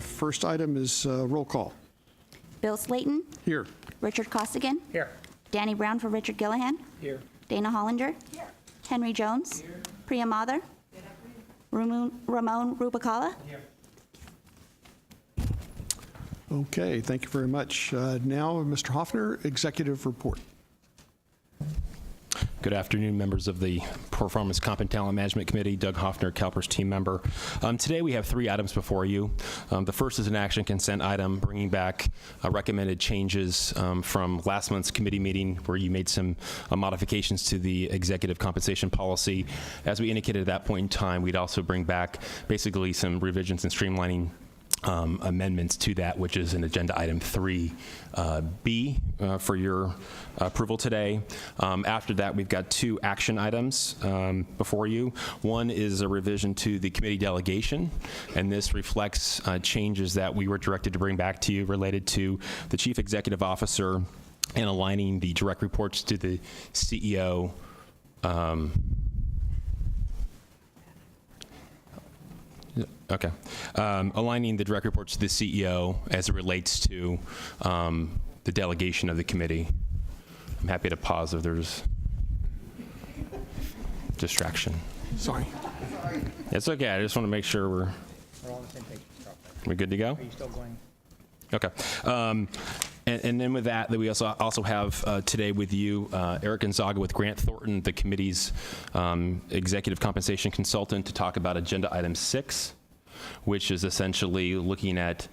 First item is roll call. Bill Slayton. Here. Richard Costigan. Here. Danny Brown for Richard Gillihan. Here. Dana Hollinger. Here. Henry Jones. Here. Priya Mather. Ramon Rubicala. Here. Okay, thank you very much. Now, Mr. Hoffner, executive report. Good afternoon, members of the Performance Comp and Talent Management Committee. Doug Hoffner, CalPERS team member. Today we have 3 items before you. The first is an action consent item, bringing back recommended changes from last month's committee meeting where you made some modifications to the executive compensation policy. As we indicated at that point in time, we'd also bring back basically some revisions and streamlining amendments to that, which is in agenda item 3B for your approval today. After that, we've got 2 action items before you. One is a revision to the committee delegation, and this reflects changes that we were directed to bring back to you related to the chief executive officer and aligning the direct reports to the CEO. Okay. Aligning the direct reports to the CEO as it relates to the delegation of the committee. I'm happy to pause if there's distraction. Sorry. It's okay. I just want to make sure we're We're all on the same page. we good to go. Are you still going? Okay. And then with that, we also have today with you Eric Gonzaga with Grant Thornton, the committee's executive compensation consultant, to talk about agenda item 6, which is essentially looking at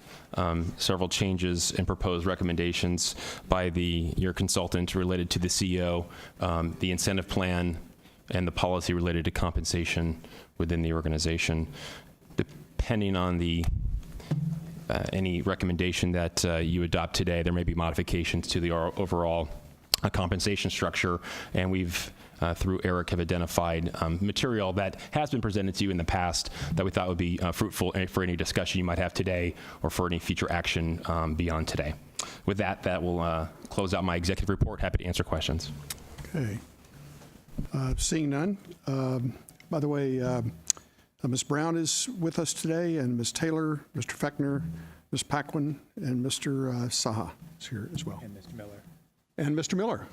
several changes and proposed recommendations by your consultant related to the CEO, the incentive plan, and the policy related to compensation within the organization. Depending on any recommendation that you adopt today, there may be modifications to the overall compensation structure, and we've through Eric have identified material that has been presented to you in the past that we thought would be fruitful for any discussion you might have today or for any future action beyond today. With that will close out my executive report. Happy to answer questions. Okay. Seeing none. By the way, Ms. Brown is with us today, and Ms. Taylor, Mr. Fechner, Ms. Paquin, and Mr. Saha is here as well. And Mr. Miller. And Mr. Miller.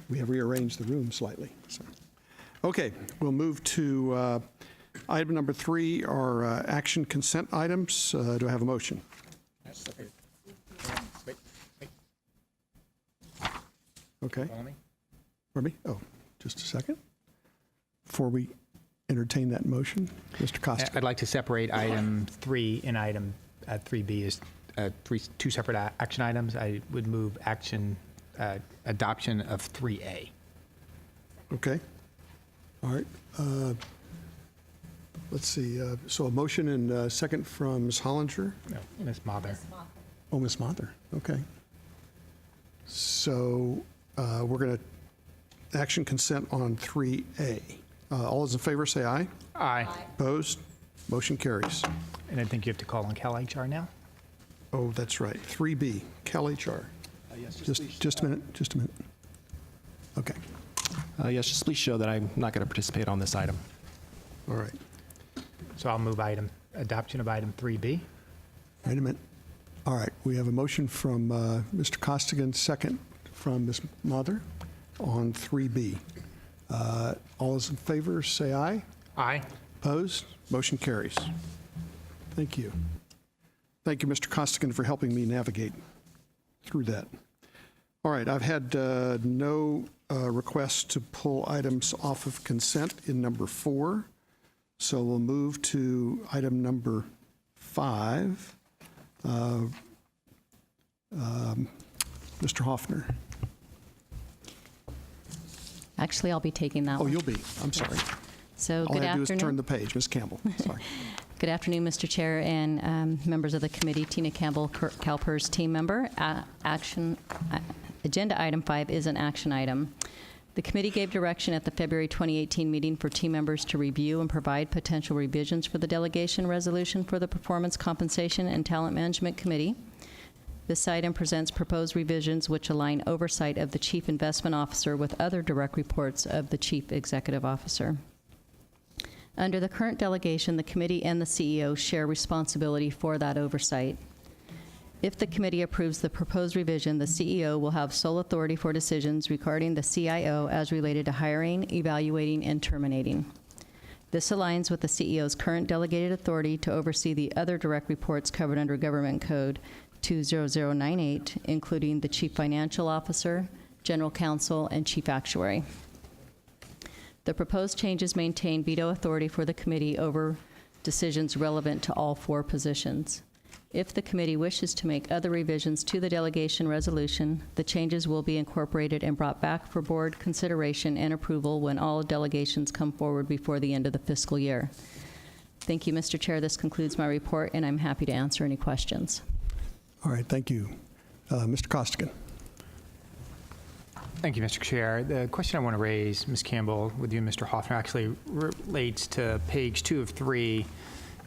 We have rearranged the room slightly. So. Okay, we'll move to item number 3, our action consent items. Do I have a motion? Wait. Okay. Follow me? Pardon me? Oh, just a second. Before we entertain that motion, Mr. Costa. I'd like to separate item 3 and item 3B as 2 separate action items. I would move adoption of 3A. Okay. All right. Let's see. So a motion and a second from Ms. Hollinger. No, Ms. Mather. Oh, Ms. Mather. Okay. So we're going to action consent on 3A. All those in favor say aye. Aye. Opposed? Motion carries. And I think you have to call on CalHR now. Oh, that's right. 3B, CalHR. Yes, Just a minute. Okay. yes, just please show that I'm not going to participate on this item. All right. So I'll move adoption of item 3B. Wait a minute. All right. We have a motion from Mr. Costigan, second from Ms. Mather on 3B. All those in favor say aye. Aye. Opposed? Motion carries. Thank you. Thank you, Mr. Costigan, for helping me navigate through that. All right, I've had no requests to pull items off of consent in number 4, so we'll move to item number 5. Mr. Hoffner. Actually, I'll be taking that Oh, one. you'll be. I'm sorry. So All good I have to do is turn afternoon. the page. Ms. Campbell. Sorry. Good afternoon, Mr. Chair and members of the committee. Tina Campbell, CalPERS team member. Agenda item 5 is an action item. The committee gave direction at the February 2018 meeting for team members to review and provide potential revisions for the delegation resolution for the Performance Compensation and Talent Management Committee. This item presents proposed revisions which align oversight of the Chief Investment Officer with other direct reports of the Chief Executive Officer. Under the current delegation, the committee and the CEO share responsibility for that oversight. If the committee approves the proposed revision, the CEO will have sole authority for decisions regarding the CIO as related to hiring, evaluating, and terminating. This aligns with the CEO's current delegated authority to oversee the other direct reports covered under Government Code 20098, including the Chief Financial Officer, General Counsel, and Chief Actuary. The proposed changes maintain veto authority for the committee over decisions relevant to all 4 positions. If the committee wishes to make other revisions to the delegation resolution, the changes will be incorporated and brought back for board consideration and approval when all delegations come forward before the end of the fiscal year. Thank you, Mr. Chair. This concludes my report, and I'm happy to answer any questions. All right, thank you. Mr. Costigan. Thank you, Mr. Chair. The question I want to raise, Ms. Campbell, with you and Mr. Hoffner, actually relates to page 2 of 3,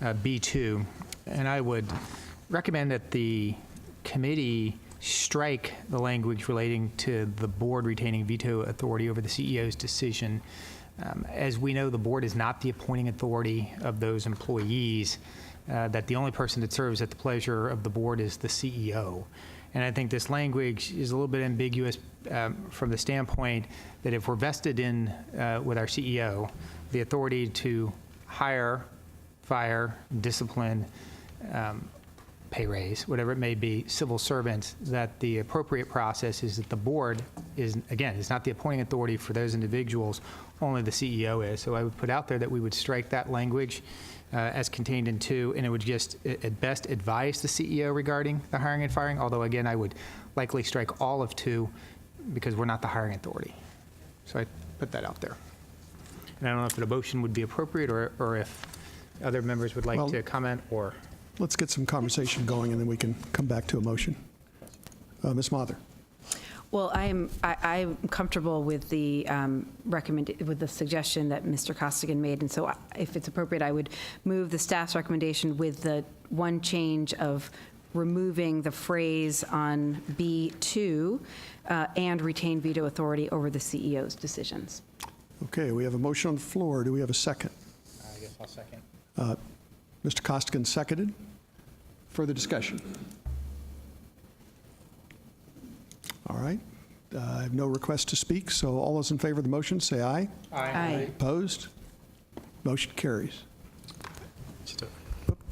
B2, and I would recommend that the committee strike the language relating to the board retaining veto authority over the CEO's decision. As we know, the board is not the appointing authority of those employees, that the only person that serves at the pleasure of the board is the CEO. And I think this language is a little bit ambiguous from the standpoint that if we're vested in, with our CEO, the authority to hire, fire, discipline, pay raise, whatever it may be, civil servants, that the appropriate process is that the board is not the appointing authority for those individuals, only the CEO is. So I would put out there that we would strike that language as contained in 2, and it would just at best advise the CEO regarding the hiring and firing, although again, I would likely strike all of 2 because we're not the hiring authority. So I put that out there. And I don't know if the motion would be appropriate or if other members would like to comment or... Let's get some conversation going, and then we can come back to a motion. Ms. Mather. Well, I'm comfortable with the with the suggestion that Mr. Costigan made, and so if it's appropriate, I would move the staff's recommendation with the one change of removing the phrase on B2 and retain veto authority over the CEO's decisions. Okay, we have a motion on the floor. Do we have a second? I guess I'll second. Mr. Costigan seconded. Further discussion? All right. I have no request to speak, so all those in favor of the motion, say aye. Aye. Opposed? Motion carries.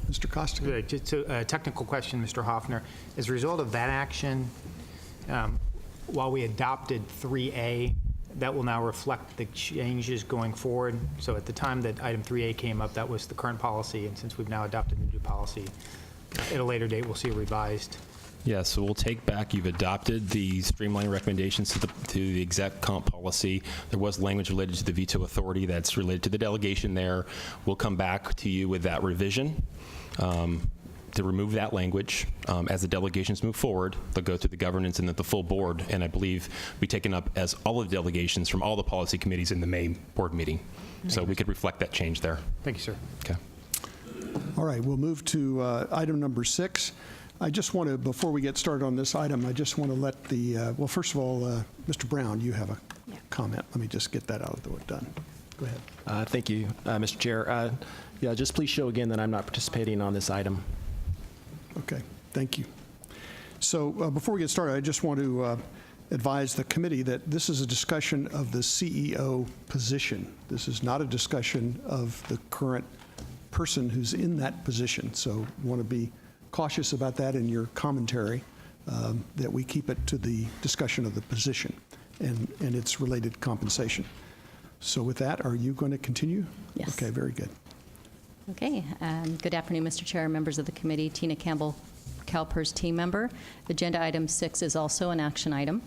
Mr. Costigan. Good. Just a technical question, Mr. Hoffner. As a result of that action, while we adopted 3A, that will now reflect the changes going forward. So at the time that item 3A came up, that was the current policy, and since we've now adopted a new policy, at a later date, we'll see a revised. Yeah, so we'll take back, you've adopted the streamlining recommendations to the exec comp policy. There was language related to the veto authority that's related to the delegation there. We'll come back to you with that revision to remove that language. As the delegations move forward, they'll go to the governance and then the full board, and I believe be taken up as all of the delegations from all the policy committees in the May board meeting. So we could reflect that change there. Thank you, sir. Okay. All right, we'll move to item number 6. I just want to, before we get started on this item, I just want to let the, well, first of all, Mr. Brown, you have a comment. Let me just get that out of the way. Done. Go ahead. Thank you, Mr. Chair. Yeah, just please show again that I'm not participating on this item. Okay, thank you. So before we get started, I just want to advise the committee that this is a discussion of the CEO position. This is not a discussion of the current person who's in that position. So I want to be cautious about that in your commentary, that we keep it to the discussion of the position and its related compensation. So with that, are you going to continue? Yes. Okay, very good. Okay. Good afternoon, Mr. Chair, members of the committee. Tina Campbell, CalPERS team member. Agenda item 6 is also an action item.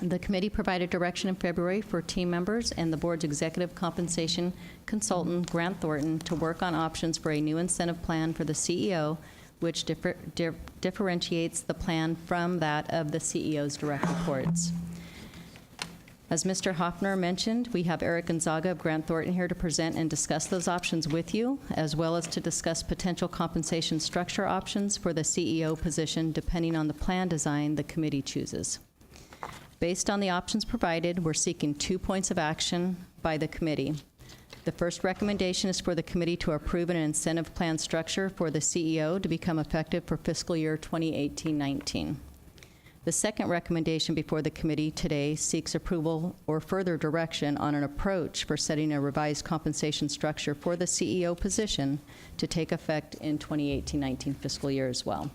The committee provided direction in February for team members and the board's executive compensation consultant, Grant Thornton, to work on options for a new incentive plan for the CEO, which differentiates the plan from that of the CEO's direct reports. As Mr. Hoffner mentioned, we have Eric Gonzaga of Grant Thornton here to present and discuss those options with you, as well as to discuss potential compensation structure options for the CEO position depending on the plan design the committee chooses. Based on the options provided, we're seeking 2 points of action by the committee. The first recommendation is for the committee to approve an incentive plan structure for the CEO to become effective for fiscal year 2018-19. The second recommendation before the committee today seeks approval or further direction on an approach for setting a revised compensation structure for the CEO position to take effect in 2018-19 fiscal year as well.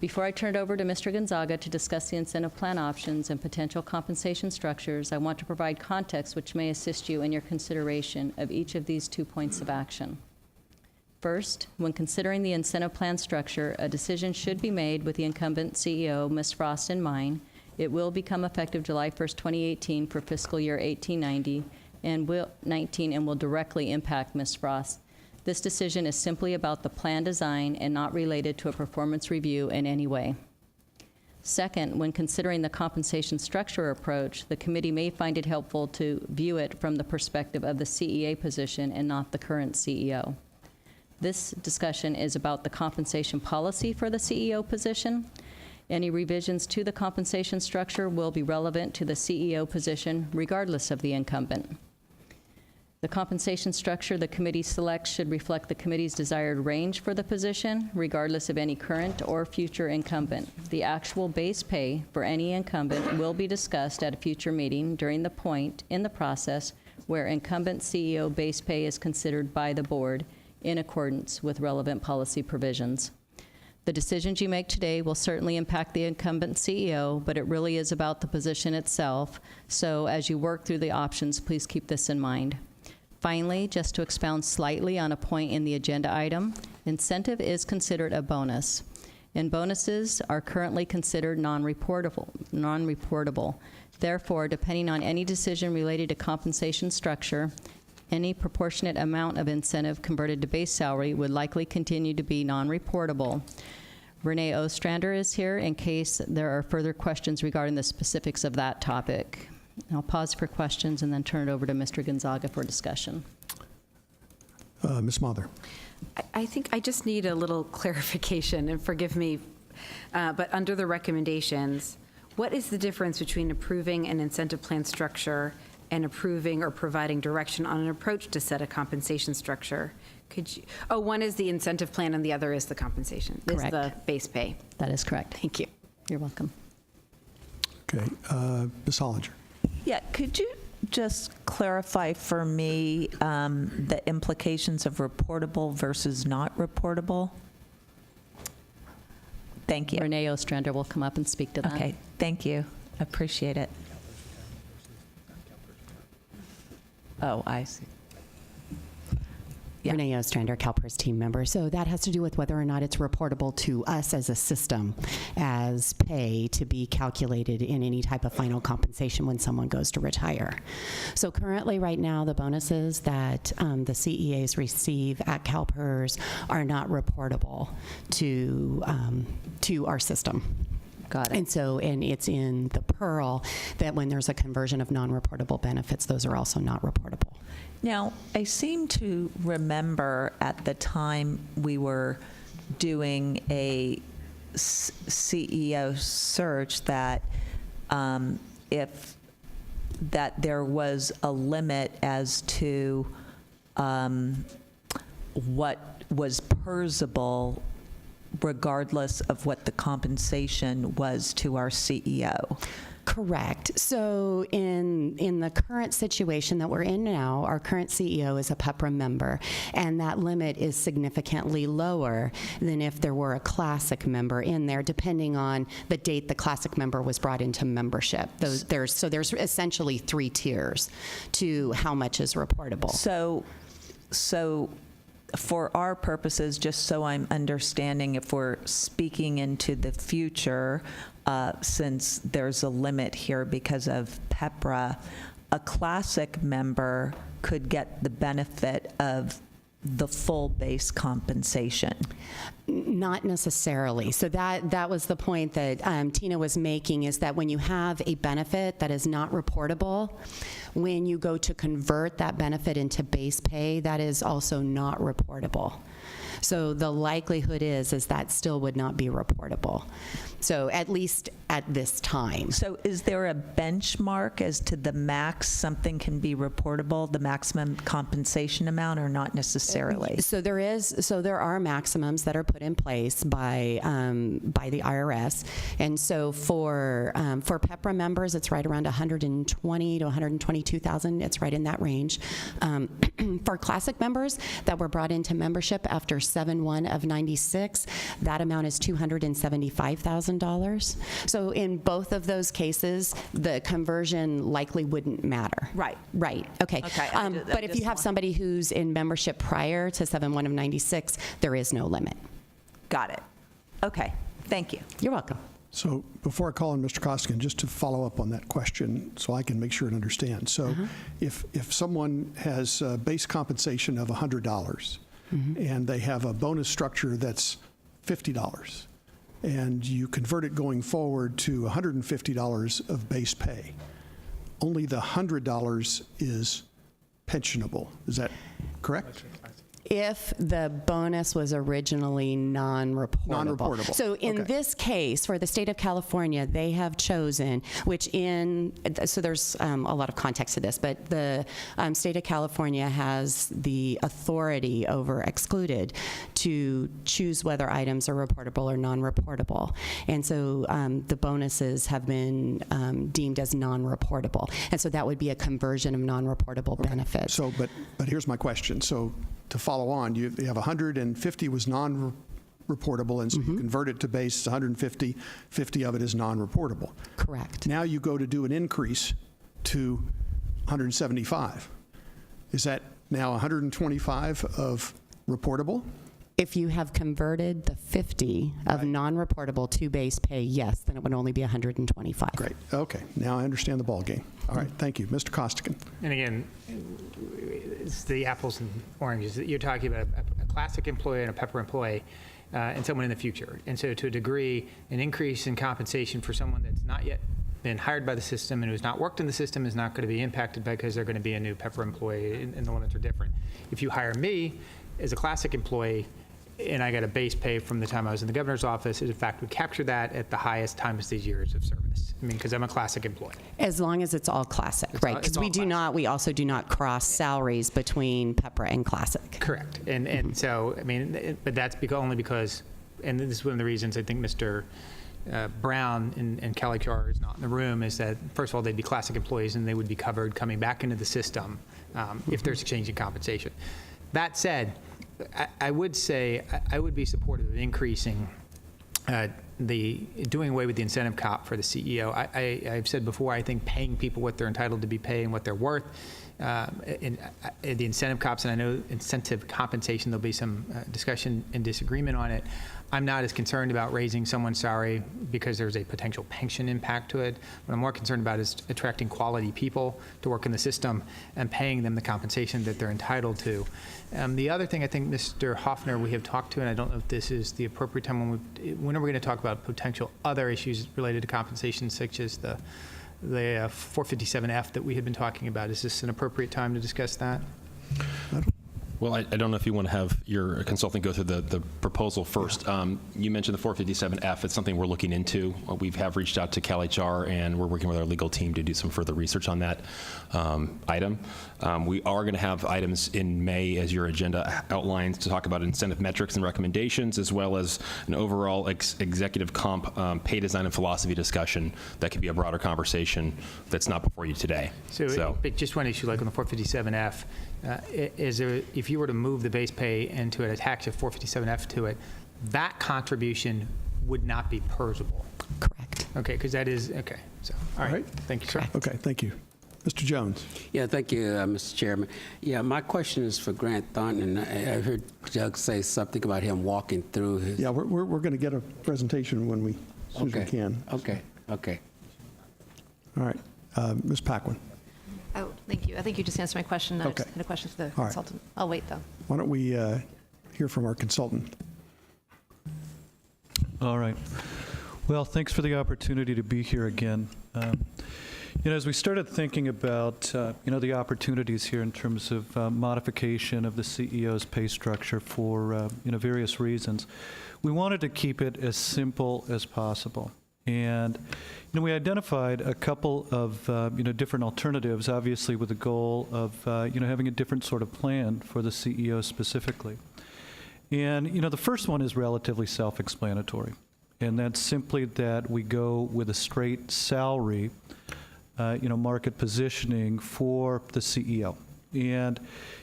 Before I turn it over to Mr. Gonzaga to discuss the incentive plan options and potential compensation structures, I want to provide context which may assist you in your consideration of each of these 2 points of action. First, when considering the incentive plan structure, a decision should be made with the incumbent CEO, Ms. Frost, in mind. It will become effective July 1st, 2018 for fiscal year 18-19 and will directly impact Ms. Frost. This decision is simply about the plan design and not related to a performance review in any way. Second, when considering the compensation structure approach, the committee may find it helpful to view it from the perspective of the CEA position and not the current CEO. This discussion is about the compensation policy for the CEO position. Any revisions to the compensation structure will be relevant to the CEO position regardless of the incumbent. The compensation structure the committee selects should reflect the committee's desired range for the position, regardless of any current or future incumbent. The actual base pay for any incumbent will be discussed at a future meeting during the point in the process where incumbent CEO base pay is considered by the board in accordance with relevant policy provisions. The decisions you make today will certainly impact the incumbent CEO, but it really is about the position itself. So as you work through the options, please keep this in mind. Finally, just to expound slightly on a point in the agenda item, incentive is considered a bonus, and bonuses are currently considered non-reportable. Therefore, depending on any decision related to compensation structure, any proportionate amount of incentive converted to base salary would likely continue to be non-reportable. Renee Ostrander is here in case there are further questions regarding the specifics of that topic. I'll pause for questions and then turn it over to Mr. Gonzaga for discussion. Ms. Mather. I think I just need a little clarification, and forgive me, but under the recommendations, what is the difference between approving an incentive plan structure and approving or providing direction on an approach to set a compensation structure? Could you, one is the incentive plan and the other is the compensation. Correct. Is the base pay. That is correct. Thank you. You're welcome. Okay. Ms. Hollinger. Yeah, could you just clarify for me the implications of reportable versus not reportable? Thank you. Renee Ostrander will come up and speak to that. Okay, thank you. Appreciate it. Oh, I see. Yeah. Renee Ostrander, CalPERS team member. So that has to do with whether or not it's reportable to us as a system as pay to be calculated in any type of final compensation when someone goes to retire. So currently right now the bonuses that the CEAs receive at CalPERS are not reportable to our system. Got it. And it's in the Pearl that when there's a conversion of non-reportable benefits, those are also not reportable. Now, I seem to remember at the time we were doing a CEO search that that there was a limit as to what was PERSable regardless of what the compensation was to our CEO. Correct. So in the current situation that we're in now, our current CEO is a PEPRA member, and that limit is significantly lower than if there were a classic member in there, depending on the date the classic member was brought into membership. There's essentially 3 tiers to how much is reportable. So for our purposes, just so I'm understanding, if we're speaking into the future, since there's a limit here because of PEPRA, a classic member could get the benefit of the full base compensation. Not necessarily. So that was the point that Tina was making, is that when you have a benefit that is not reportable, when you go to convert that benefit into base pay, that is also not reportable. So the likelihood is that still would not be reportable. So at least at this time. So is there a benchmark as to the max something can be reportable, the maximum compensation amount, or not necessarily? So there are maximums that are put in place by the IRS, and so for PEPRA members, it's right around 120 to 122,000. It's right in that range. For Classic members that were brought into membership after 7/1 of '96, that amount is $275,000. So in both of those cases, the conversion likely wouldn't matter. Right. Right. Okay. But if you have somebody who's in membership prior to 7/1 of '96, there is no limit. Got it. Okay. Thank you. You're welcome. So before I call on Mr. Costigan, just to follow up on that question so I can make sure and understand. So if someone has base compensation of $100 and they have a bonus structure that's $50 and you convert it going forward to $150 of base pay, only the $100 is pensionable. Is that correct? If the bonus was originally non-reportable. Non-reportable. So in this case, for the state of California, they have chosen, so there's a lot of context to this, but the state of California has the authority over excluded to choose whether items are reportable or non-reportable. And so the bonuses have been deemed as non-reportable. And so that would be a conversion of non-reportable benefits. So, but here's my question. So to follow on, you have 150 was non-reportable, and so you convert it to base 150, 50 of it is non-reportable. Correct. Now you go to do an increase to 175. Is that now 125 of reportable? If you have converted the 50 of non-reportable to base pay, yes, then it would only be 125. Great. Okay. Now I understand the ballgame. All right. Thank you. Mr. Costigan. And again, it's the apples and oranges. You're talking about a classic employee and a PEPRA employee and someone in the future. And so to a degree, an increase in compensation for someone that's not yet been hired by the system and who's not worked in the system is not going to be impacted because they're going to be a new PEPRA employee and the limits are different. If you hire me as a classic employee, and I got a base pay from the time I was in the governor's office, it in fact would capture that at the highest times these years of service. I mean, because I'm a classic employee. As long as it's all classic, right? Because we also do not cross salaries between PEPRA and classic. Correct. And so, I mean, but that's only because, and this is one of the reasons I think Mr. Brown and CalSTRS is not in the room, is that, first of all, they'd be classic employees and they would be covered coming back into the system if there's a change in compensation. That said, I would say I would be supportive of increasing doing away with the incentive comp for the CEO. I've said before, I think paying people what they're entitled to be paid and what they're worth, and the incentive comps, and I know incentive compensation, there'll be some discussion and disagreement on it. I'm not as concerned about raising someone's salary because there's a potential pension impact to it. What I'm more concerned about is attracting quality people to work in the system and paying them the compensation that they're entitled to. The other thing I think, Mr. Hoffner, we have talked to, and I don't know if this is the appropriate time when are we going to talk about potential other issues related to compensation, such as the 457F that we had been talking about. Is this an appropriate time to discuss that? Well, I don't know if you want to have your consultant go through the proposal first. You mentioned the 457F. It's something we're looking into. We have reached out to CalHR, and we're working with our legal team to do some further research on that item. We are going to have items in May, as your agenda outlines, to talk about incentive metrics and recommendations, as well as an overall executive comp pay design and philosophy discussion that could be a broader conversation that's not before you today. So just one issue, like on the 457F, if you were to move the base pay and to attach a 457F to it, that contribution would not be PERSable. Correct. Okay, because that is, okay. So, all right. Thank you, sir. Okay, thank you. Mr. Jones. Yeah, thank you, Mr. Chairman. Yeah, my question is for Grant Thornton. I heard Doug say something about him walking through his... Yeah, we're going to get a presentation as soon as we can. Okay. All right. Ms. Paquin. Oh, thank you. I think you just answered my question. I Okay. just had a question for the All right. consultant. I'll wait, though. Why don't we hear from our consultant? All right. Well, thanks for the opportunity to be here again. As we started thinking about, the opportunities here in terms of modification of the CEO's pay structure for, various reasons, we wanted to keep it as simple as possible. And, we identified a couple of, different alternatives, obviously with the goal of, having a different sort of plan for the CEO specifically. And, the first one is relatively self-explanatory. And that's simply that we go with a straight salary, market positioning for the CEO. And,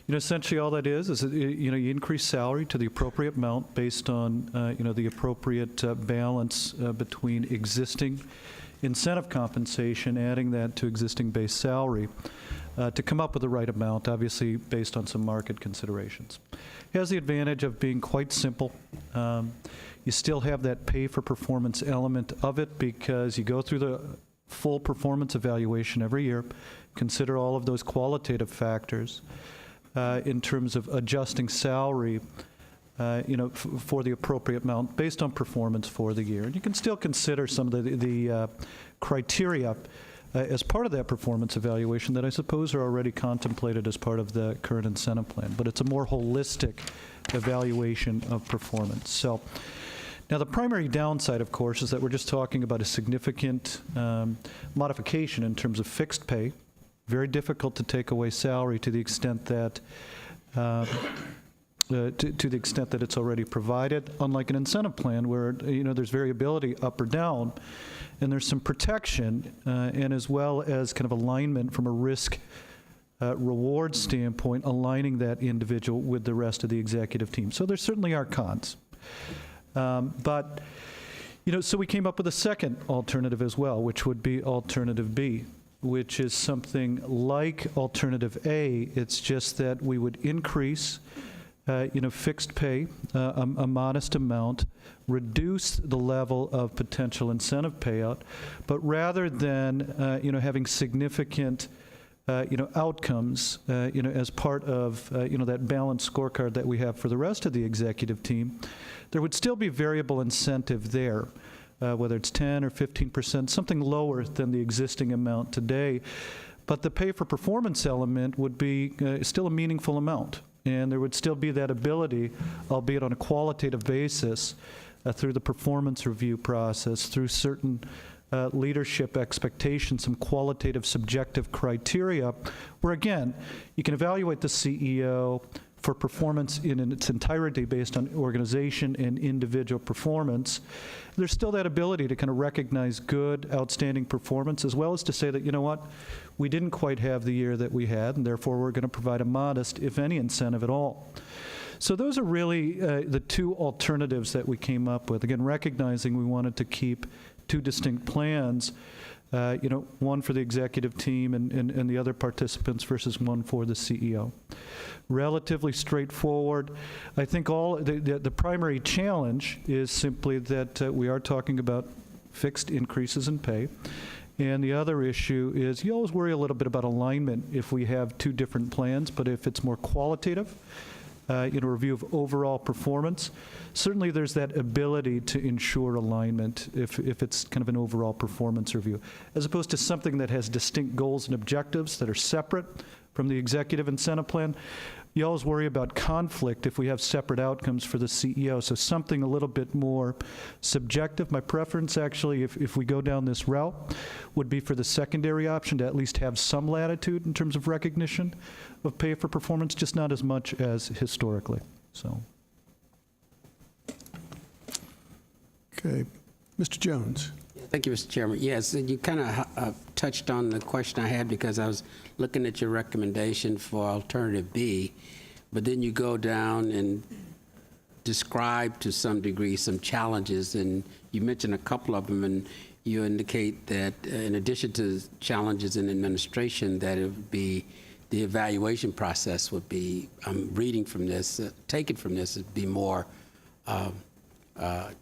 essentially all that is you increase salary to the appropriate amount based on, the appropriate balance between existing incentive compensation, adding that to existing base salary to come up with the right amount, obviously based on some market considerations. It has the advantage of being quite simple. You still have that pay for performance element of it because you go through the full performance evaluation every year, consider all of those qualitative factors in terms of adjusting salary, for the appropriate amount based on performance for the year. And you can still consider some of the criteria as part of that performance evaluation that I suppose are already contemplated as part of the current incentive plan. But it's a more holistic evaluation of performance. So now the primary downside, of course, is that we're just talking about a significant modification in terms of fixed pay. Very difficult to take away salary to the extent that to the extent that it's already provided, unlike an incentive plan where there's variability up or down, and there's some protection and as well as kind of alignment from a risk reward standpoint, aligning that individual with the rest of the executive team. So there certainly are cons. But, so we came up with a second alternative as well, which would be Alternative B, which is something like Alternative A. It's just that we would increase, fixed pay, a modest amount, reduce the level of potential incentive payout, but rather than, having significant outcomes, as part of, that balanced scorecard that we have for the rest of the executive team, there would still be variable incentive there, whether it's 10 or 15%, something lower than the existing amount today. But the pay for performance element would be still a meaningful amount. And there would still be that ability, albeit on a qualitative basis, through the performance review process, through certain leadership expectations, some qualitative subjective criteria, where again, you can evaluate the CEO for performance in its entirety based on organization and individual performance. There's still that ability to kind of recognize good, outstanding performance, as well as to say that, we didn't quite have the year that we had, and therefore we're going to provide a modest, if any, incentive at all. So those are really the two alternatives that we came up with. Again, recognizing we wanted to keep two distinct plans, one for the executive team and the other participants versus one for the CEO. Relatively straightforward. I think the primary challenge is simply that we are talking about fixed increases in pay. And the other issue is you always worry a little bit about alignment if we have two different plans, but if it's more qualitative, review of overall performance, certainly there's that ability to ensure alignment if it's kind of an overall performance review, as opposed to something that has distinct goals and objectives that are separate from the executive incentive plan. You always worry about conflict if we have separate outcomes for the CEO, so something a little bit more subjective. My preference, actually, if we go down this route, would be for the secondary option to at least have some latitude in terms of recognition of pay for performance, just not as much as historically. So. Okay. Mr. Jones. Thank you, Mr. Chairman. Yes, you kind of touched on the question I had because I was looking at your recommendation for Alternative B, but then you go down and describe to some degree some challenges, and you mentioned a couple of them, and you indicate that in addition to challenges in administration, that it would be the evaluation process would be, I'm reading from this, taken from this, it'd be more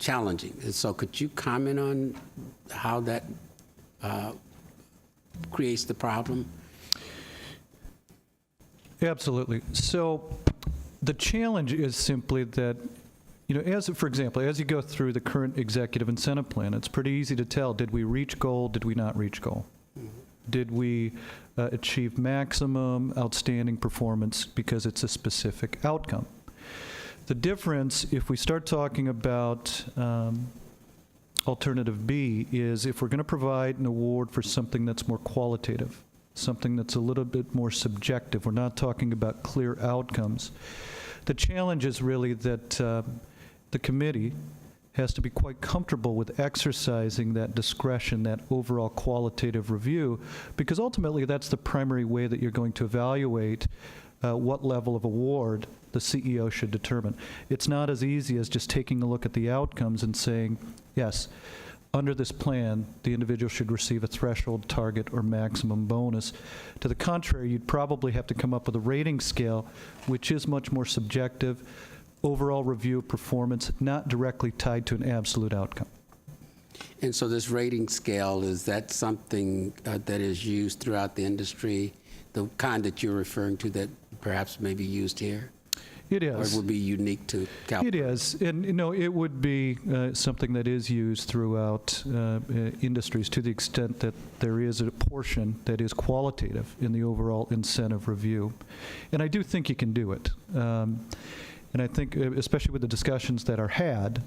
challenging. And so could you comment on how that creates the problem? Absolutely. So the challenge is simply that, for example, as you go through the current executive incentive plan, it's pretty easy to tell, did we reach goal, did we not reach goal? did we achieve maximum outstanding performance because it's a specific outcome. The difference, if we start talking about alternative B, is if we're going to provide an award for something that's more qualitative, something that's a little bit more subjective, we're not talking about clear outcomes. The challenge is really that the committee has to be quite comfortable with exercising that discretion, that overall qualitative review, because ultimately that's the primary way that you're going to evaluate what level of award the CEO should determine. It's not as easy as just taking a look at the outcomes and saying, yes, under this plan, the individual should receive a threshold, target, or maximum bonus. To the contrary, you'd probably have to come up with a rating scale, which is much more subjective, overall review of performance, not directly tied to an absolute outcome. And so this rating scale, is that something that is used throughout the industry, the kind that you're referring to that perhaps may be used here? It is. Or it would be unique to CalPERS? It is. And, it would be something that is used throughout industries to the extent that there is a portion that is qualitative in the overall incentive review. And I do think you can do it. And I think, especially with the discussions that are had,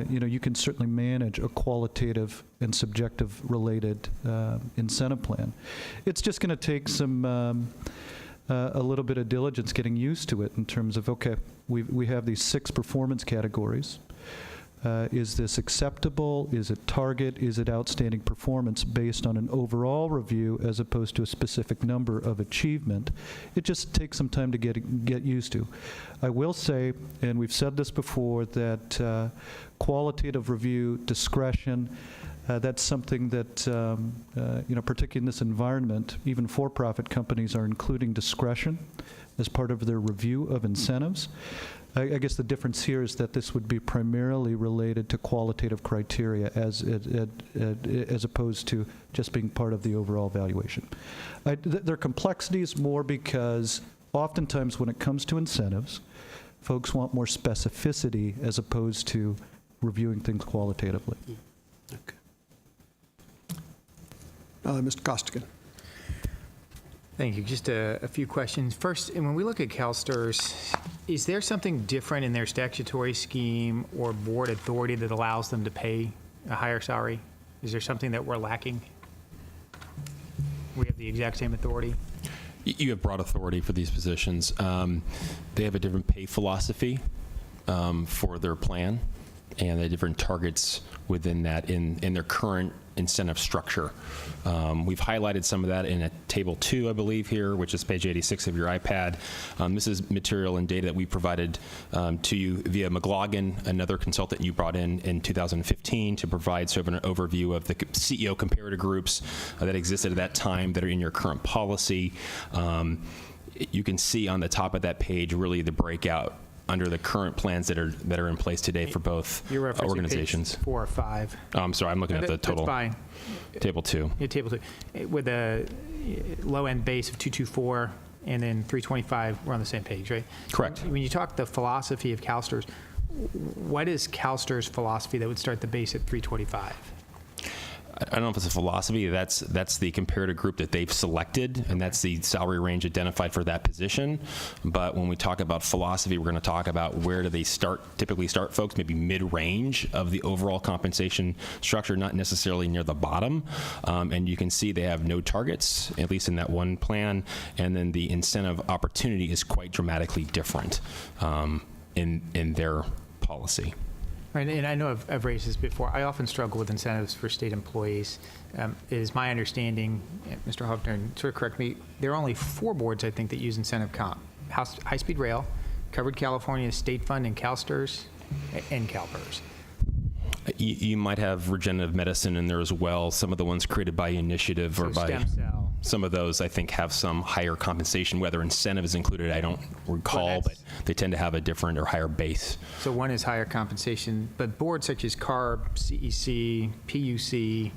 you can certainly manage a qualitative and subjective related incentive plan. It's just going to take some a little bit of diligence getting used to it in terms of, okay, we have these 6 performance categories. Is this acceptable? Is it target? Is it outstanding performance based on an overall review as opposed to a specific number of achievement? It just takes some time to get used to. I will say, and we've said this before, that qualitative review, discretion, that's something that, particularly in this environment, even for-profit companies are including discretion as part of their review of incentives. I guess the difference here is that this would be primarily related to qualitative criteria as opposed to just being part of the overall valuation. There are complexities more because oftentimes when it comes to incentives, folks want more specificity as opposed to reviewing things qualitatively. Okay. Mr. Costigan. Thank you. Just a few questions. First, when we look at CalSTRS, is there something different in their statutory scheme or board authority that allows them to pay a higher salary? Is there something that we're lacking? We have the exact same authority? You have broad authority for these positions. They have a different pay philosophy for their plan, and the different targets within that in their current incentive structure. We've highlighted some of that in a table 2, I believe, here, which is page 86 of your iPad. This is material and data that we provided to you via McLaughlin, another consultant you brought in 2015 to provide sort of an overview of the CEO comparator groups that existed at that time that are in your current policy. You can see on the top of that page really the breakout under the current plans that are in place today for both You're referencing organizations. page 4 or 5. Oh, I'm sorry, I'm looking at the total. That's fine. Table 2. Yeah, table 2. With a low-end base of 224 and then 325, we're on the same page, right? Correct. When you talk the philosophy of CalSTRS, what is CalSTRS' philosophy that would start the base at 325? I don't know if it's a philosophy. That's the comparative group that they've selected, and that's the salary range identified for that position. But when we talk about philosophy, we're going to talk about where do they typically start folks, maybe mid-range of the overall compensation structure, not necessarily near the bottom. And you can see they have no targets, at least in that one plan, and then the incentive opportunity is quite dramatically different in their policy. Right, and I know I've raised this before. I often struggle with incentives for state employees. It is my understanding, Mr. Hoffner, sort of correct me, there are only 4 boards, I think, that use incentive comp. High-Speed Rail, Covered California State Fund, and CalSTRS, and CalPERS. You might have regenerative medicine in there as well. Some of the ones created by initiative or by stem cell. Some of those, I think, have some higher compensation. Whether incentive is included, I don't recall, but they tend to have a different or higher base. So one is higher compensation, but boards such as CARB, CEC, PUC,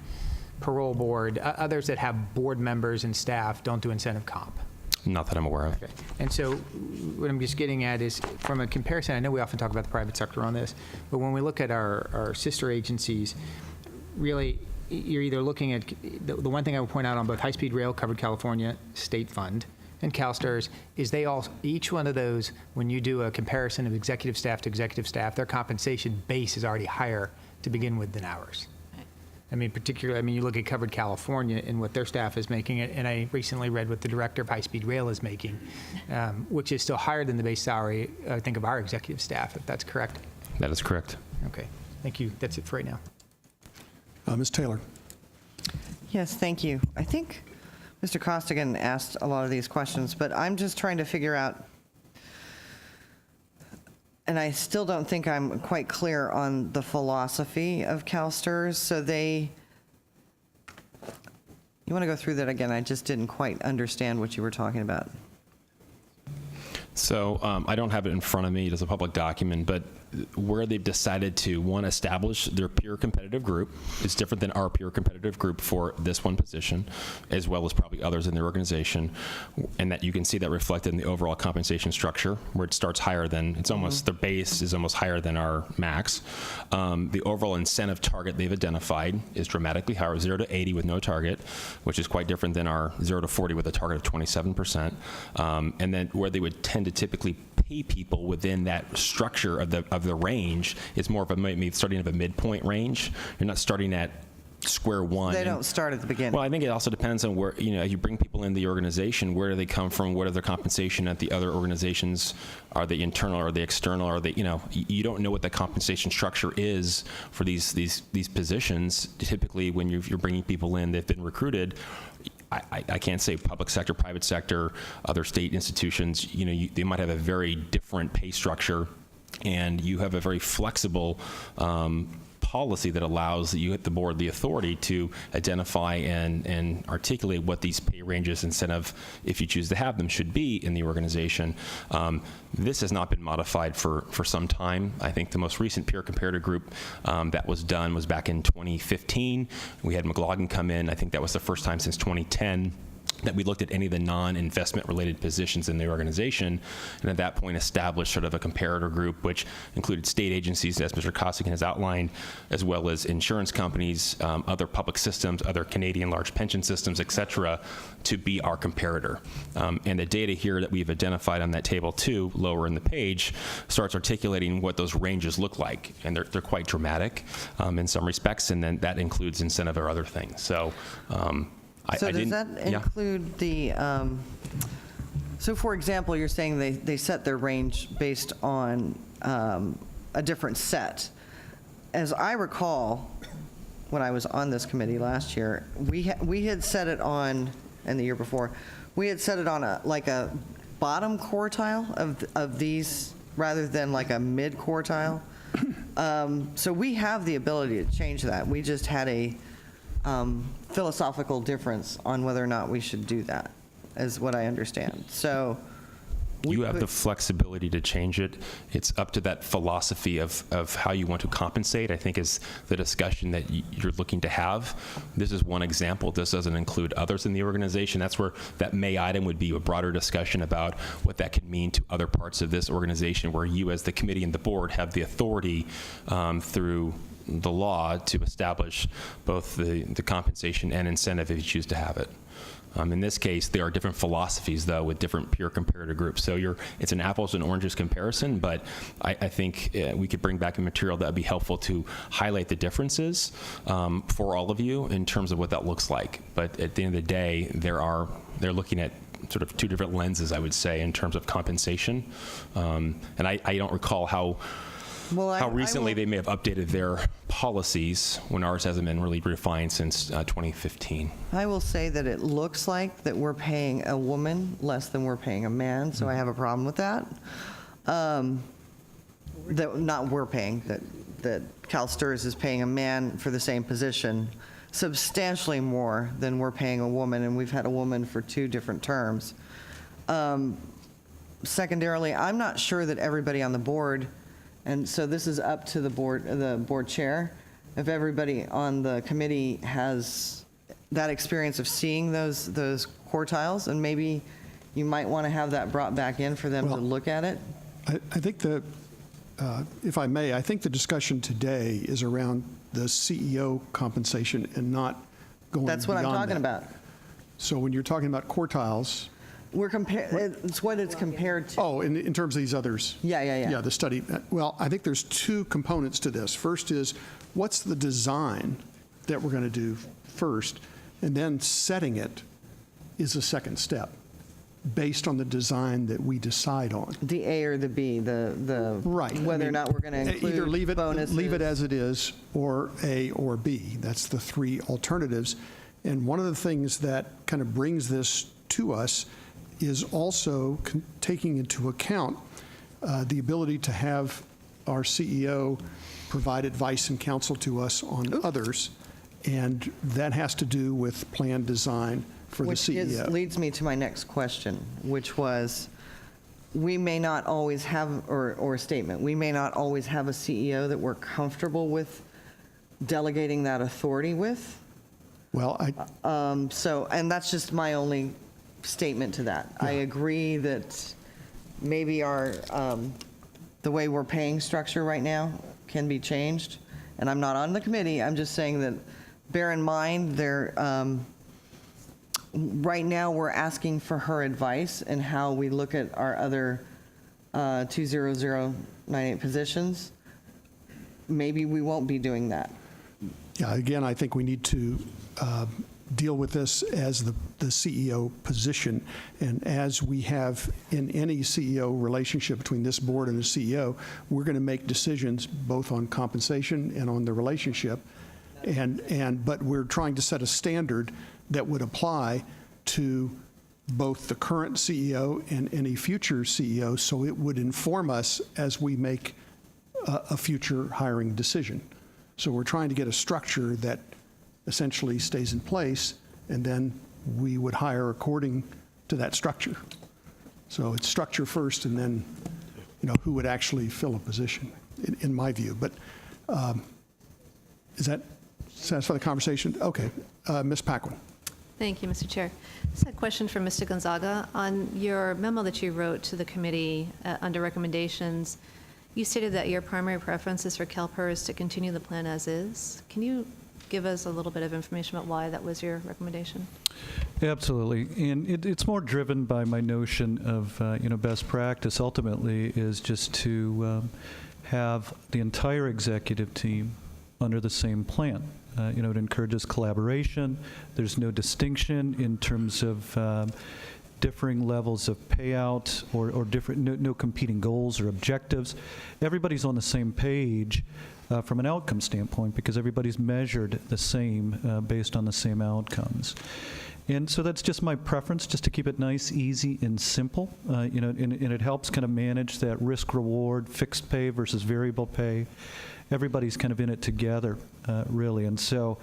Parole Board, others that have board members and staff don't do incentive comp. Not that I'm aware of. Okay. And so what I'm just getting at is, from a comparison, I know we often talk about the private sector on this, but when we look at our sister agencies, really, you're either looking at, the one thing I would point out on both high-speed rail, Covered California, State Fund, and CalSTRS is each one of those, when you do a comparison of executive staff to executive staff, their compensation base is already higher to begin with than ours. I mean, particularly, you look at Covered California and what their staff is making, and I recently read what the director of high-speed rail is making, which is still higher than the base salary, I think, of our executive staff, if that's correct. That is correct. Okay, thank you. That's it for right now. Ms. Taylor. Yes, thank you. I think Mr. Costigan asked a lot of these questions, but I'm just trying to figure out, and I still don't think I'm quite clear on the philosophy of CalSTRS. So you want to go through that again? I just didn't quite understand what you were talking about. So I don't have it in front of me. It is a public document, but where they've decided to, one, establish their peer competitive group is different than our peer competitive group for this one position, as well as probably others in their organization, and that you can see that reflected in the overall compensation structure, where it starts higher than, it's almost, the base is almost higher than our max. The overall incentive target they've identified is dramatically higher, 0 to 80 with no target, which is quite different than our 0 to 40 with a target of 27%. And then where they would tend to typically pay people within that structure of the range is more of a maybe starting at a midpoint range. You're not starting at square one. They don't start at the beginning. Well, I think it also depends on where, as you bring people in the organization, where do they come from? What are their compensation at the other organizations? Are they internal? Are they external? Are they, you don't know what the compensation structure is for these positions. Typically, when you're bringing people in, they've been recruited. I can't say public sector, private sector, other state institutions, they might have a very different pay structure, and you have a very flexible policy that allows you at the board the authority to identify and articulate what these pay ranges, incentive, if you choose to have them, should be in the organization. This has not been modified for some time. I think the most recent peer comparator group that was done was back in 2015. We had McLaughlin come in. I think that was the first time since 2010 that we looked at any of the non-investment related positions in the organization, and at that point established sort of a comparator group, which included state agencies, as Mr. Costigan has outlined, as well as insurance companies, other public systems, other Canadian large pension systems, et cetera, to be our comparator. And the data here that we've identified on that table 2, lower in the page, starts articulating what those ranges look like, and they're quite dramatic in some respects, and then that includes incentive or other things. So. So does that include the, so for example, you're saying they set their range based on a different set. As I recall, when I was on this committee last year, we had set it on, and the year before, we had set it on a bottom quartile of these rather than like a mid quartile. So we have the ability to change that. We just had a philosophical difference on whether or not we should do that, is what I understand. So you have the flexibility to change it. It's up to that philosophy of how you want to compensate, I think, is the discussion that you're looking to have. This is one example. This doesn't include others in the organization. That's where that May item would be a broader discussion about what that could mean to other parts of this organization, where you as the committee and the board have the authority through the law to establish both the compensation and incentive if you choose to have it. In this case, there are different philosophies, though, with different peer comparator groups. So it's an apples and oranges comparison, but I think we could bring back a material that would be helpful to highlight the differences for all of you in terms of what that looks like. But at the end of the day, they're looking at sort of 2 different lenses, I would say, in terms of compensation. And I don't recall how recently they may have updated their policies when ours hasn't been really refined since 2015. I will say that it looks like that we're paying a woman less than we're paying a man, so I have a problem with that. Not we're paying, that CalSTRS is paying a man for the same position substantially more than we're paying a woman, and we've had a woman for 2 different terms. Secondarily, I'm not sure that everybody on the board, and so this is up to the board chair, if everybody on the committee has that experience of seeing those quartiles, and maybe you might want to have that brought back in for them to look at it. I think if I may, I think the discussion today is around the CEO compensation and not going That's what I'm beyond talking that. about. So when you're talking about quartiles, It's what it's compared to. oh, in terms of these others. Yeah. Yeah, the study. Well, I think there's two components to this. First is, what's the design that we're going to do first? And then setting it is a second step, based on the design that we decide on. The A or the B, the Right. whether or not we're going to include either leave it bonuses. as it is, or A or B. That's the three alternatives. And one of the things that kind of brings this to us is also taking into account the ability to have our CEO provide advice and counsel to us on others, and that has to do with plan design for the CEO. Leads me to my next question, which was, we may not always have, or a statement, we may not always have a CEO that we're comfortable with delegating that authority with. Well, And that's just my only statement to that. I agree that maybe the way we're paying structure right now can be changed. And I'm not on the committee, I'm just saying that, bear in mind, right now we're asking for her advice and how we look at our other 20098 positions. Maybe we won't be doing that. Yeah, again, I think we need to deal with this as the CEO position. And as we have in any CEO relationship between this board and the CEO, we're going to make decisions both on compensation and on the relationship. But we're trying to set a standard that would apply to both the current CEO and any future CEO, so it would inform us as we make a future hiring decision. So we're trying to get a structure that essentially stays in place, and then we would hire according to that structure. So it's structure first, and then, who would actually fill a position, in my view. But does that satisfy the conversation? Okay. Ms. Paquin. Thank you, Mr. Chair. Just a question for Mr. Gonzaga. On your memo that you wrote to the committee under recommendations, you stated that your primary preference is for CalPERS to continue the plan as is. Can you give us a little bit of information about why that was your recommendation? Absolutely. And it's more driven by my notion of, best practice ultimately is just to have the entire executive team under the same plan. It encourages collaboration. There's no distinction in terms of differing levels of payout or different, no competing goals or objectives. Everybody's on the same page from an outcome standpoint because everybody's measured the same based on the same outcomes. And so that's just my preference, just to keep it nice, easy, and simple. And it helps kind of manage that risk-reward, fixed pay versus variable pay. Everybody's kind of in it together, really. And so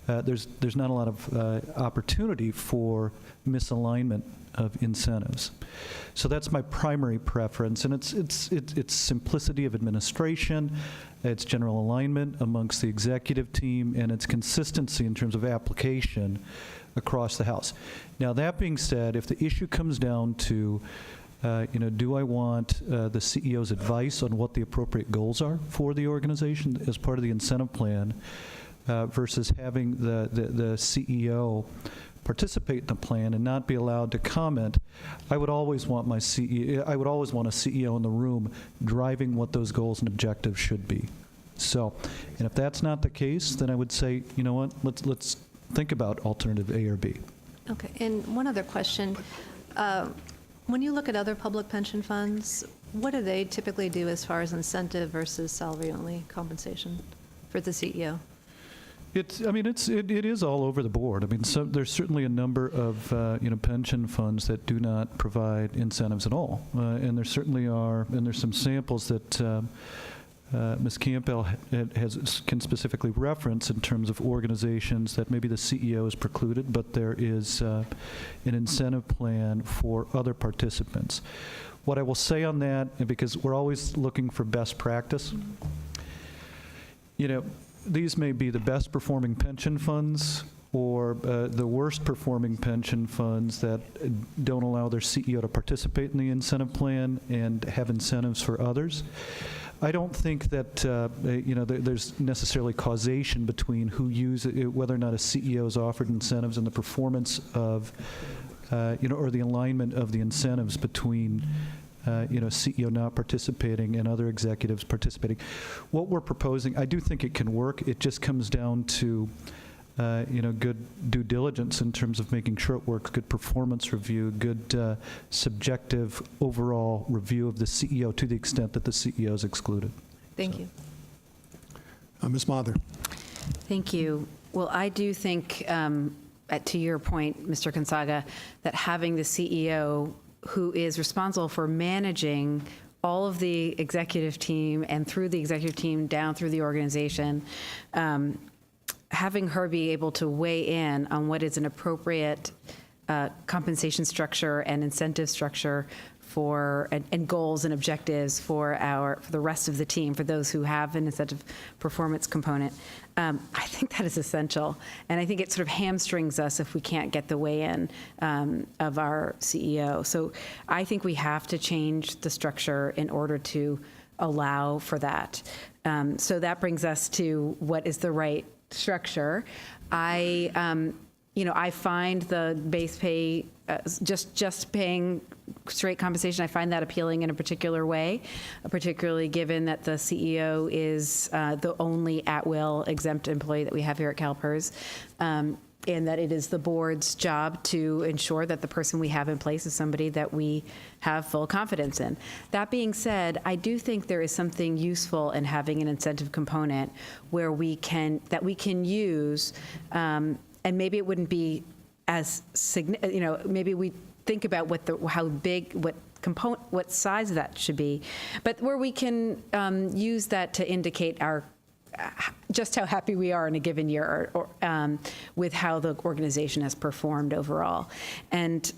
there's not a lot of opportunity for misalignment of incentives. So that's my primary preference, and it's simplicity of administration, it's general alignment amongst the executive team, and it's consistency in terms of application across the House. Now, that being said, if the issue comes down to do I want the CEO's advice on what the appropriate goals are for the organization as part of the incentive plan versus having the CEO participate in the plan and not be allowed to comment, I would always want a CEO in the room driving what those goals and objectives should be. So, and if that's not the case, then I would say, you know what, let's think about alternative A or B. Okay, and one other question. When you look at other public pension funds, what do they typically do as far as incentive versus salary-only compensation for the CEO? It is all over the board. I mean, there's certainly a number of pension funds that do not provide incentives at all, and there certainly are, and there's some samples that Ms. Campbell can specifically reference in terms of organizations that maybe the CEO is precluded, but there is an incentive plan for other participants. What I will say on that, and because we're always looking for best practice, these may be the best performing pension funds or the worst performing pension funds that don't allow their CEO to participate in the incentive plan and have incentives for others. I don't think that there's necessarily causation between whether or not a CEO is offered incentives and the performance of, or the alignment of the incentives between CEO not participating and other executives participating. What we're proposing, I do think it can work. It just comes down to good due diligence in terms of making sure it works, good performance review, good subjective overall review of the CEO to the extent that the CEO is excluded. Thank you. Ms. Mather. Thank you. Well, I do think, to your point, Mr. Gonzaga, that having the CEO who is responsible for managing all of the executive team and through the executive team down through the organization, having her be able to weigh in on what is an appropriate compensation structure and incentive structure and goals and objectives for the rest of the team, for those who have an incentive performance component. I think that is essential. And I think it sort of hamstrings us if we can't get the weigh-in of our CEO. So I think we have to change the structure in order to allow for that. So that brings us to what is the right structure. I find the base pay, just paying straight compensation, I find that appealing in a particular way, particularly given that the CEO is the only at-will exempt employee that we have here at CalPERS, and that it is the board's job to ensure that the person we have in place is somebody that we have full confidence in. That being said, I do think there is something useful in having an incentive component where we can use, and maybe it wouldn't be as maybe we think about what size that should be, but where we can use that to indicate just how happy we are in a given year or with how the organization has performed overall. And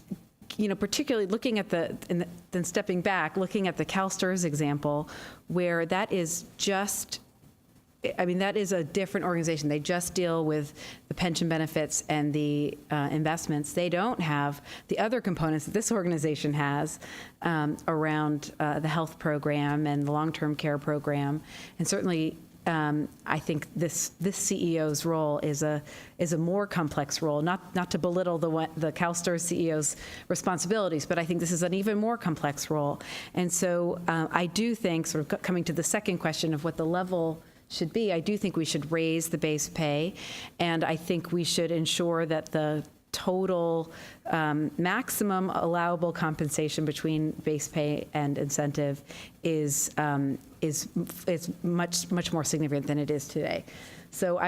particularly looking at then stepping back, looking at the CalSTRS example, where that is that is a different organization. They just deal with the pension benefits and the investments. They don't have the other components that this organization has around the health program and the long-term care program. And certainly, I think this CEO's role is a more complex role. Not to belittle the CalSTRS CEO's responsibilities, but I think this is an even more complex role. And so I do think, sort of coming to the second question of what the level should be, I do think we should raise the base pay, and I think we should ensure that the total maximum allowable compensation between base pay and incentive is much more significant than it is today. So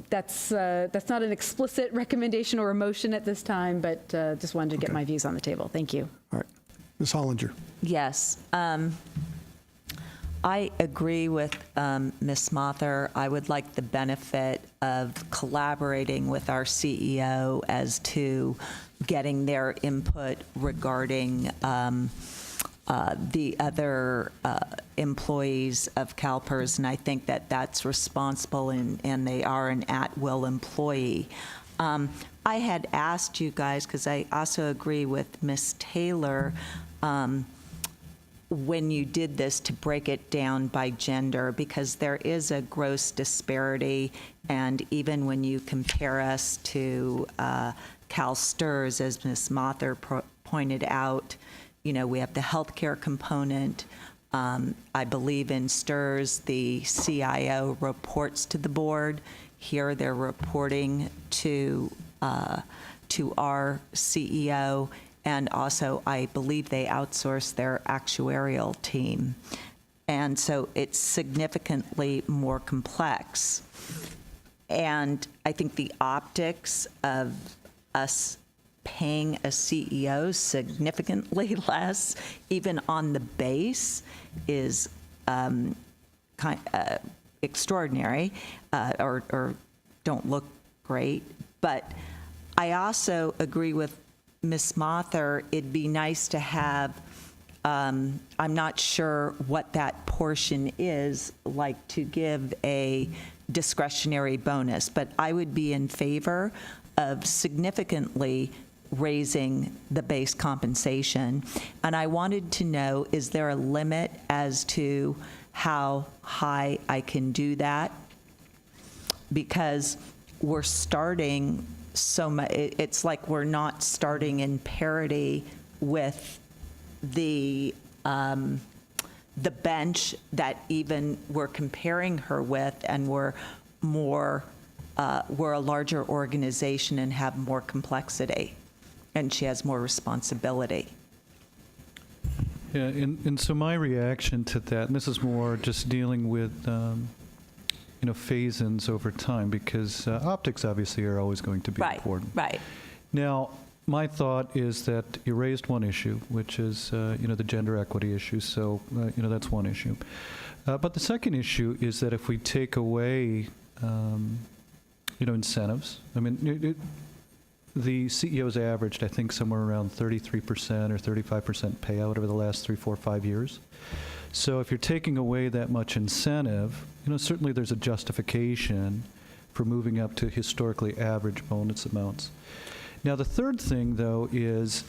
that's not an explicit recommendation or a motion at this time, but just wanted to get my views on the table. Thank you. All right. Ms. Hollinger. Yes. I agree with Ms. Mather. I would like the benefit of collaborating with our CEO as to getting their input regarding the other employees of CalPERS, and I think that that's responsible, and they are an at-will employee. I had asked you guys, because I also agree with Ms. Taylor, when you did this, to break it down by gender, because there is a gross disparity, and even when you compare us to CalSTRS, as Ms. Mather pointed out, we have the healthcare component. I believe in STRS, the CIO reports to the board. Here, they're reporting to our CEO. And also, I believe they outsource their actuarial team. And so it's significantly more complex. And I think the optics of us paying a CEO significantly less, even on the base, is extraordinary, or don't look great. But I also agree with Ms. Mather, it'd be nice to have, I'm not sure what that portion is, like to give a discretionary bonus, but I would be in favor of significantly raising the base compensation. And I wanted to know, is there a limit as to how high I can do that? Because we're starting so much, it's like we're not starting in parity with the bench that even we're comparing her with, and we're a larger organization and have more complexity, and she has more responsibility. Yeah, and so my reaction to that, and this is more just dealing with, phase-ins over time, because optics obviously are always going to be important. Right. Now, my thought is that you raised one issue, which is, the gender equity issue. So, that's one issue. But the second issue is that if we take away, incentives, I mean, the CEO's averaged, I think, somewhere around 33% or 35% payout over the last 3, 4, 5 years. So if you're taking away that much incentive, certainly there's a justification for moving up to historically average bonus amounts. Now, the third thing, though, is,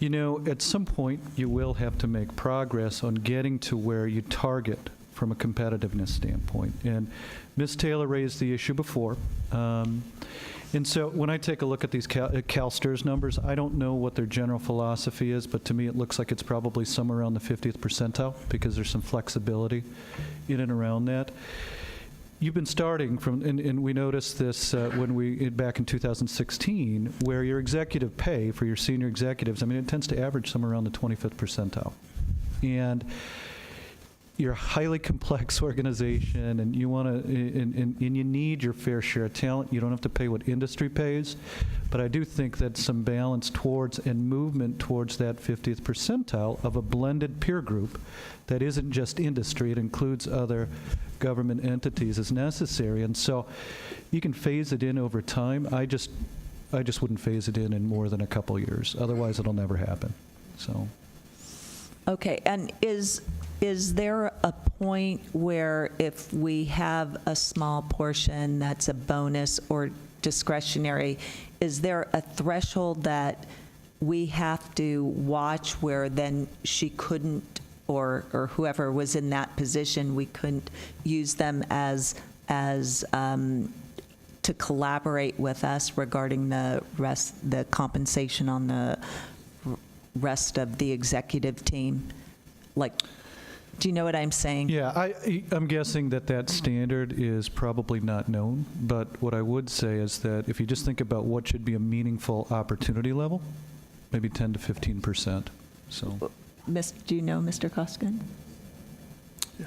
at some point you will have to make progress on getting to where you target from a competitiveness standpoint. And Ms. Taylor raised the issue before. And so when I take a look at these CalSTRS numbers, I don't know what their general philosophy is, but to me it looks like it's probably somewhere around the 50th percentile, because there's some flexibility in and around that. You've been starting from, and we noticed this back in 2016, where your executive pay for your senior executives, I mean, it tends to average somewhere around the 25th percentile. And you're a highly complex organization, and you want to, and you need your fair share of talent. You don't have to pay what industry pays, but I do think that some balance towards and movement towards that 50th percentile of a blended peer group that isn't just industry, it includes other government entities, is necessary. And so you can phase it in over time. I just wouldn't phase it in more than a couple years. Otherwise, it'll never happen. So. Okay, and is there a point where if we have a small portion that's a bonus or discretionary, is there a threshold that we have to watch where then she couldn't, or whoever was in that position, we couldn't use them as to collaborate with us regarding the compensation on the rest of the executive team? Like, do you know what I'm saying? Yeah, I'm guessing that standard is probably not known, but what I would say is that if you just think about what should be a meaningful opportunity level, maybe 10 to 15%. So, do you know, Mr. Costigan? Yeah.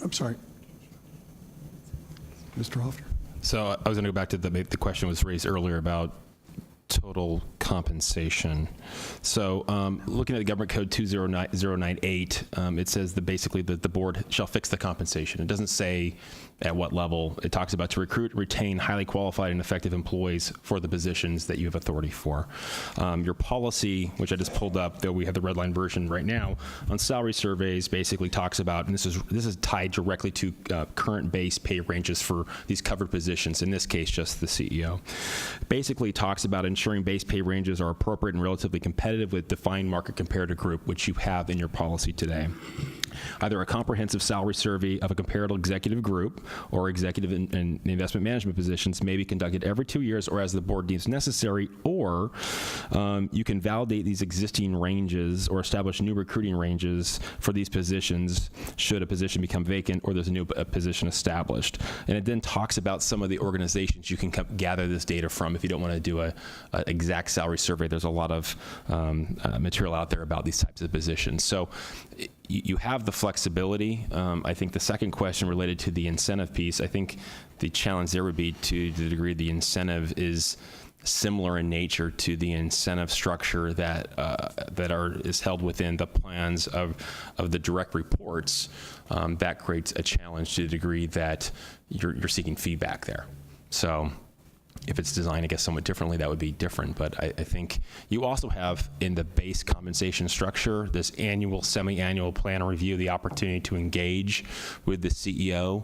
I'm sorry. Mr. Hoffner? So I was going to go back to the question was raised earlier about total compensation. So looking at the Government Code 20098, it says that basically the board shall fix the compensation. It doesn't say at what level. It talks about to recruit, retain highly qualified and effective employees for the positions that you have authority for. Your policy, which I just pulled up, though we have the red line version right now, on salary surveys basically talks about, and this is tied directly to current base pay ranges for these covered positions, in this case just the CEO. Basically talks about ensuring base pay ranges are appropriate and relatively competitive with defined market comparator group, which you have in your policy today. Either a comprehensive salary survey of a comparative executive group or executive and investment management positions may be conducted every 2 years or as the board deems necessary, or you can validate these existing ranges or establish new recruiting ranges for these positions should a position become vacant or there's a new position established. And it then talks about some of the organizations you can gather this data from if you don't want to do a exact salary survey. There's a lot of material out there about these types of positions. So you have the flexibility. I think the second question related to the incentive piece, I think the challenge there would be to the degree the incentive is similar in nature to the incentive structure that is held within the plans of the direct reports. That creates a challenge to the degree that you're seeking feedback there. So If it's designed, I guess, somewhat differently, that would be different. But I think you also have in the base compensation structure, this annual, semi-annual plan review, the opportunity to engage with the CEO.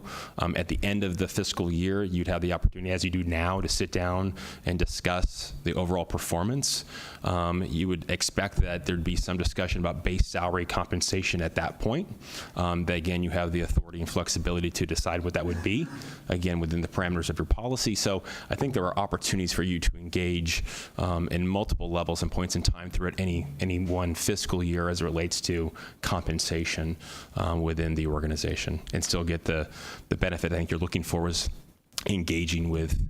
At the end of the fiscal year, you'd have the opportunity, as you do now, to sit down and discuss the overall performance. You would expect that there'd be some discussion about base salary compensation at that point. That, again, you have the authority and flexibility to decide what that would be, again, within the parameters of your policy. So I think there are opportunities for you to engage in multiple levels and points in time throughout any one fiscal year as it relates to compensation within the organization, and still get the benefit I think you're looking for is engaging with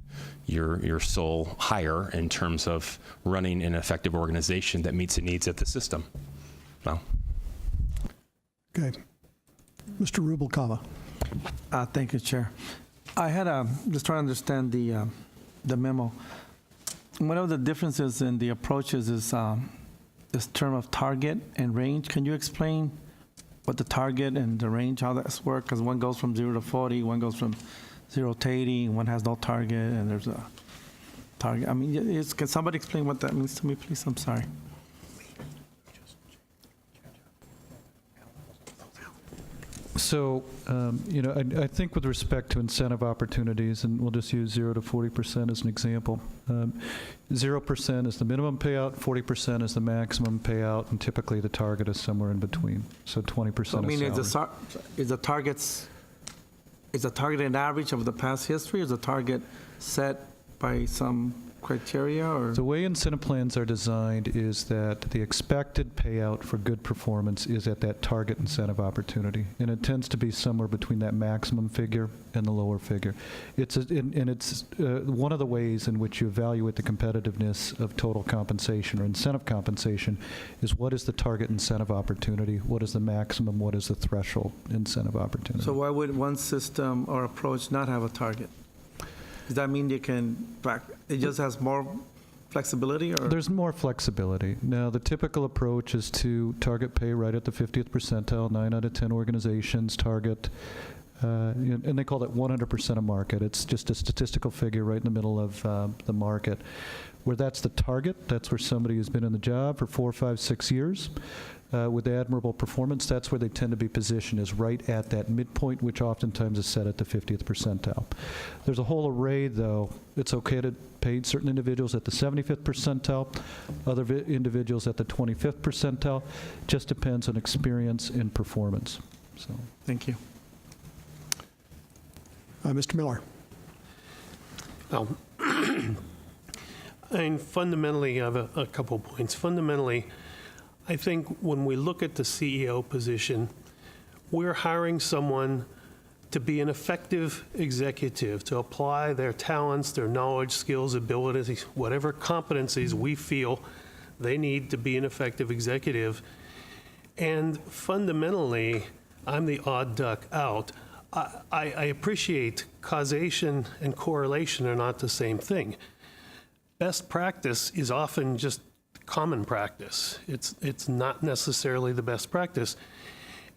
your sole hire in terms of running an effective organization that meets the needs of the system. Well. Okay. Mr. Rubalcaba. Thank you, Chair. I had just trying to understand the memo. One of the differences in the approaches is this term of target and range. Can you explain what the target and the range, how that's work? Because one goes from 0 to 40, one goes from 0 to 80, one has no target, and there's a target. I mean, can somebody explain what that means to me, please? I'm sorry. So, I think with respect to incentive opportunities, and we'll just use 0 to 40% as an example, 0% is the minimum payout, 40% is the maximum payout, and typically the target is somewhere in between. So 20% So, I mean, of is the target an average of the past history? Is the target set by some criteria, or? The way incentive plans are designed is that the expected payout for good performance is at that target incentive opportunity, and it tends to be somewhere between that maximum figure and the lower figure. It's one of the ways in which you evaluate the competitiveness of total compensation or incentive compensation is what is the target incentive opportunity, what is the maximum, what is the threshold incentive opportunity. So why would one system or approach not have a target? Does that mean it just has more flexibility? Or? There's more flexibility. Now, the typical approach is to target pay right at the 50th percentile. 9 out of 10 organizations target, and they call that 100% of market. It's just a statistical figure right in the middle of the market. Where that's the target, that's where somebody who's been in the job for 4, 5, 6 years with admirable performance, that's where they tend to be positioned, is right at that midpoint, which oftentimes is set at the 50th percentile. There's a whole array, though. It's okay to pay certain individuals at the 75th percentile, other individuals at the 25th percentile. Just depends on experience and performance. So, thank you. Mr. Miller. And fundamentally, I have a couple points. Fundamentally, I think when we look at the CEO position, we're hiring someone to be an effective executive, to apply their talents, their knowledge, skills, abilities, whatever competencies we feel they need to be an effective executive. And fundamentally, I'm the odd duck out. I appreciate causation and correlation are not the same thing. Best practice is often just common practice. It's not necessarily the best practice.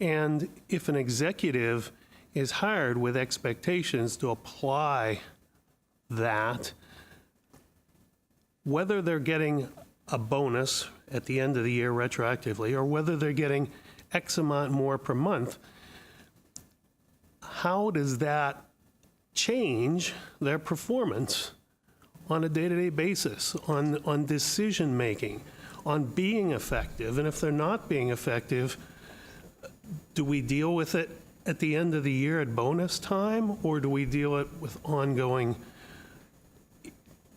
And if an executive is hired with expectations to apply that, whether they're getting a bonus at the end of the year retroactively or whether they're getting X amount more per month, how does that change their performance on a day-to-day basis, on decision-making, on being effective? And if they're not being effective, do we deal with it at the end of the year at bonus time, or do we deal it with ongoing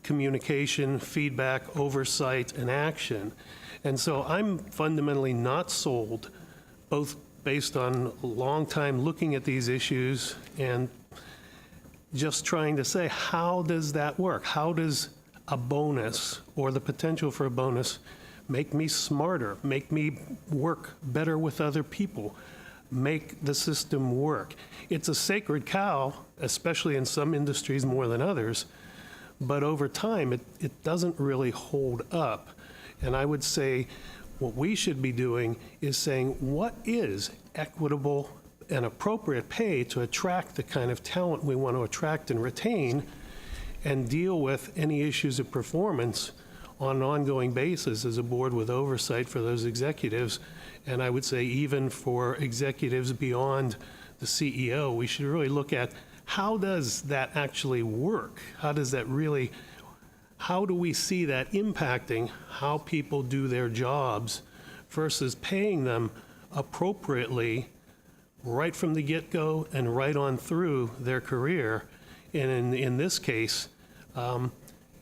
communication, feedback, oversight, and action? And so I'm fundamentally not sold, both based on a long time looking at these issues and just trying to say, how does that work? How does a bonus or the potential for a bonus make me smarter, make me work better with other people, make the system work? It's a sacred cow, especially in some industries more than others, but over time it doesn't really hold up. And I would say what we should be doing is saying, what is equitable and appropriate pay to attract the kind of talent we want to attract and retain, and deal with any issues of performance on an ongoing basis as a board with oversight for those executives. And I would say even for executives beyond the CEO, we should really look at how does that actually work? How do we see that impacting how people do their jobs versus paying them appropriately right from the get-go and right on through their career? And in this case,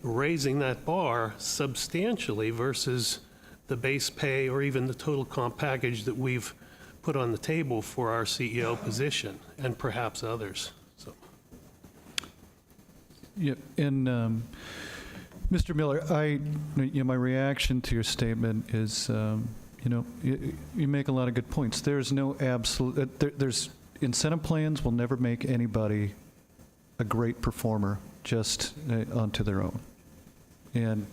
raising that bar substantially versus the base pay or even the total comp package that we've put on the table for our CEO position and perhaps others. So. Yeah, and Mr. Miller, my reaction to your statement is, you make a lot of good points. There's no absolute. There's incentive plans will never make anybody a great performer just onto their own. And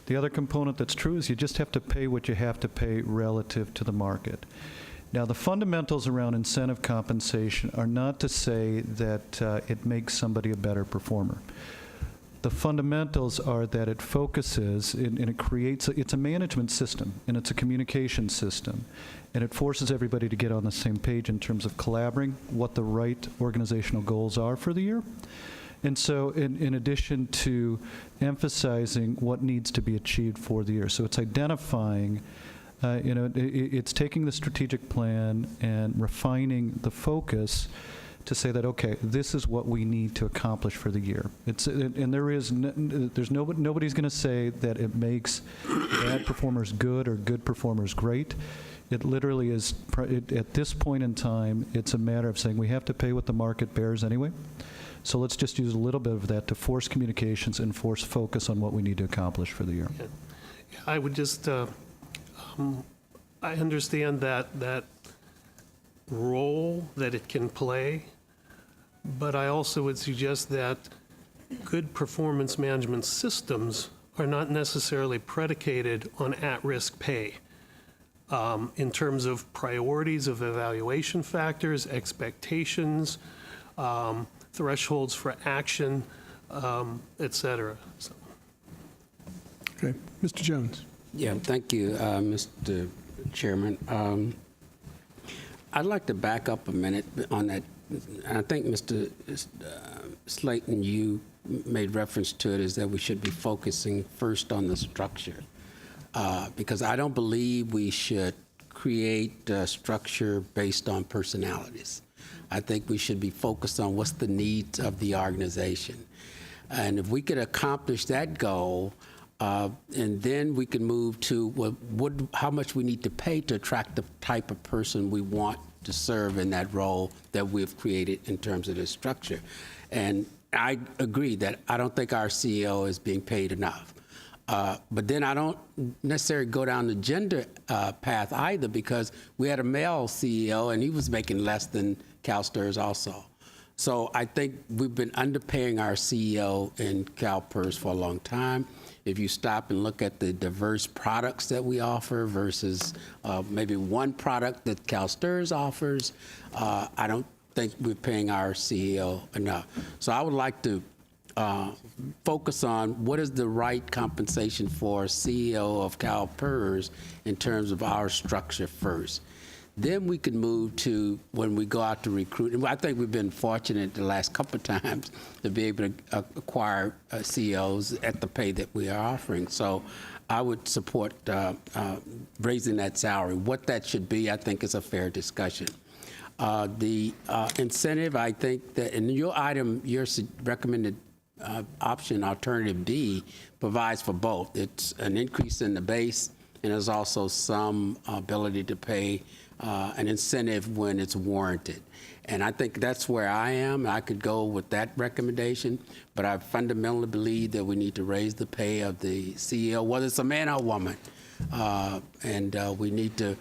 the other component that's true is you just have to pay what you have to pay relative to the market. Now, the fundamentals around incentive compensation are not to say that it makes somebody a better performer. The fundamentals are that it focuses and it creates, it's a management system and it's a communication system. And it forces everybody to get on the same page in terms of collaborating what the right organizational goals are for the year. And so in addition to emphasizing what needs to be achieved for the year. So it's identifying, it's taking the strategic plan and refining the focus to say that, okay, this is what we need to accomplish for the year. Nobody's going to say that it makes bad performers good or good performers great. It literally is, at this point in time, it's a matter of saying we have to pay what the market bears anyway. So let's just use a little bit of that to force communications and force focus on what we need to accomplish for the year. Yeah, I would just, I understand that role that it can play, but I also would suggest that good performance management systems are not necessarily predicated on at-risk pay. In terms of priorities of evaluation factors, expectations, thresholds for action, et cetera. So. Okay. Mr. Jones. Yeah, thank you, Mr. Chairman. I'd like to back up a minute on that. I think, Mr. Slayton, you made reference to it, is that we should be focusing first on the structure. Because I don't believe we should create a structure based on personalities. I think we should be focused on what's the needs of the organization. And if we could accomplish that goal, and then we can move to how much we need to pay to attract the type of person we want to serve in that role that we've created in terms of this structure. And I agree that I don't think our CEO is being paid enough. But then I don't necessarily go down the gender path either, because we had a male CEO and he was making less than CalSTRS also. So I think we've been underpaying our CEO in CalPERS for a long time. If you stop and look at the diverse products that we offer versus maybe one product that CalSTRS offers, I don't think we're paying our CEO enough. So I would like to focus on what is the right compensation for CEO of CalPERS in terms of our structure first. Then we can move to when we go out to recruit. And I think we've been fortunate the last couple of times to be able to acquire CEOs at the pay that we are offering. So I would support raising that salary. What that should be, I think, is a fair discussion. The incentive, I think that in your item, your recommended option, alternative B, provides for both. It's an increase in the base, and there's also some ability to pay an incentive when it's warranted. And I think that's where I am. I could go with that recommendation, but I fundamentally believe that we need to raise the pay of the CEO, whether it's a man or a woman. And we need to,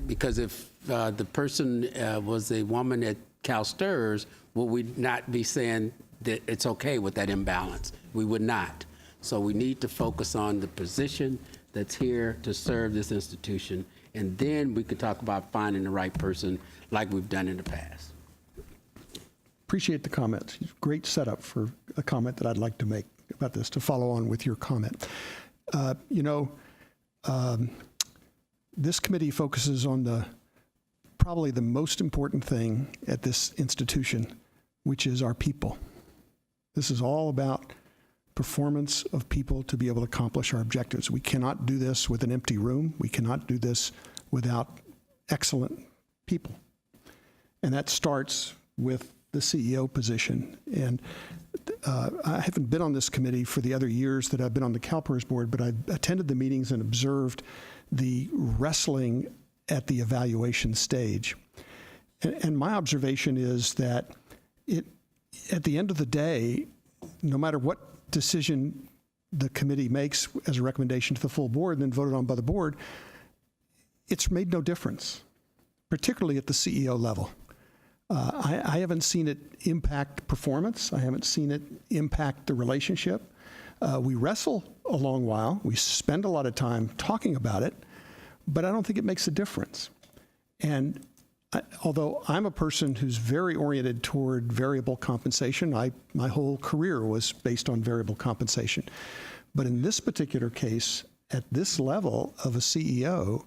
because if the person was a woman at CalSTRS, would we not be saying that it's okay with that imbalance? We would not. So we need to focus on the position that's here to serve this institution, and then we could talk about finding the right person like we've done in the past. appreciate the comments. Great setup for a comment that I'd like to make about this, to follow on with your comment. This committee focuses on probably the most important thing at this institution, which is our people. This is all about performance of people to be able to accomplish our objectives. We cannot do this with an empty room. We cannot do this without excellent people. And that starts with the CEO position. And I haven't been on this committee for the other years that I've been on the CalPERS board, but I've attended the meetings and observed the wrestling at the evaluation stage. And my observation is that at the end of the day, no matter what decision the committee makes as a recommendation to the full board and then voted on by the board, it's made no difference, particularly at the CEO level. I haven't seen it impact performance. I haven't seen it impact the relationship. We wrestle a long while. We spend a lot of time talking about it, but I don't think it makes a difference. And although I'm a person who's very oriented toward variable compensation, my whole career was based on variable compensation. But in this particular case, at this level of a CEO,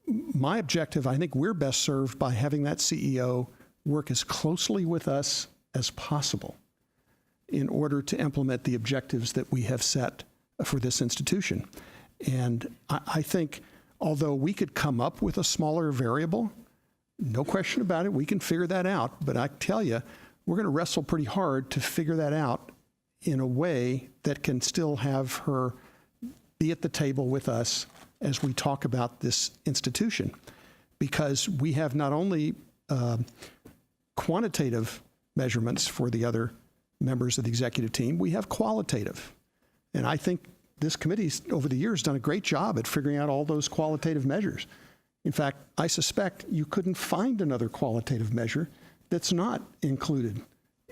my objective, I think we're best served by having that CEO work as closely with us as possible in order to implement the objectives that we have set for this institution. And I think, although we could come up with a smaller variable, no question about it, we can figure that out. But I tell you, we're going to wrestle pretty hard to figure that out in a way that can still have her be at the table with us as we talk about this institution. Because we have not only quantitative measurements for the other members of the executive team, we have qualitative. And I think this committee's over the years done a great job at figuring out all those qualitative measures. In fact, I suspect you couldn't find another qualitative measure that's not included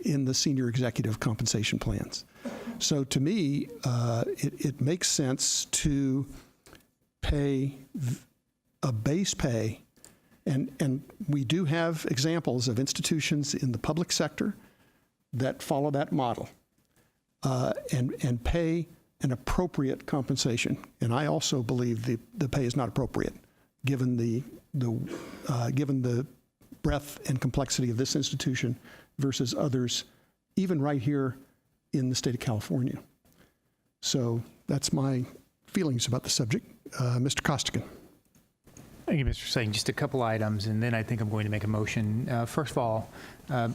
in the senior executive compensation plans. So to me, it makes sense to pay a base pay, and we do have examples of institutions in the public sector that follow that model, and pay an appropriate compensation. And I also believe the pay is not appropriate, given the breadth and complexity of this institution versus others, even right here in the state of California. So that's my feelings about the subject. Mr. Costigan. Thank you, Mr. Singh. Just a couple items, and then I think I'm going to make a motion. First of all, it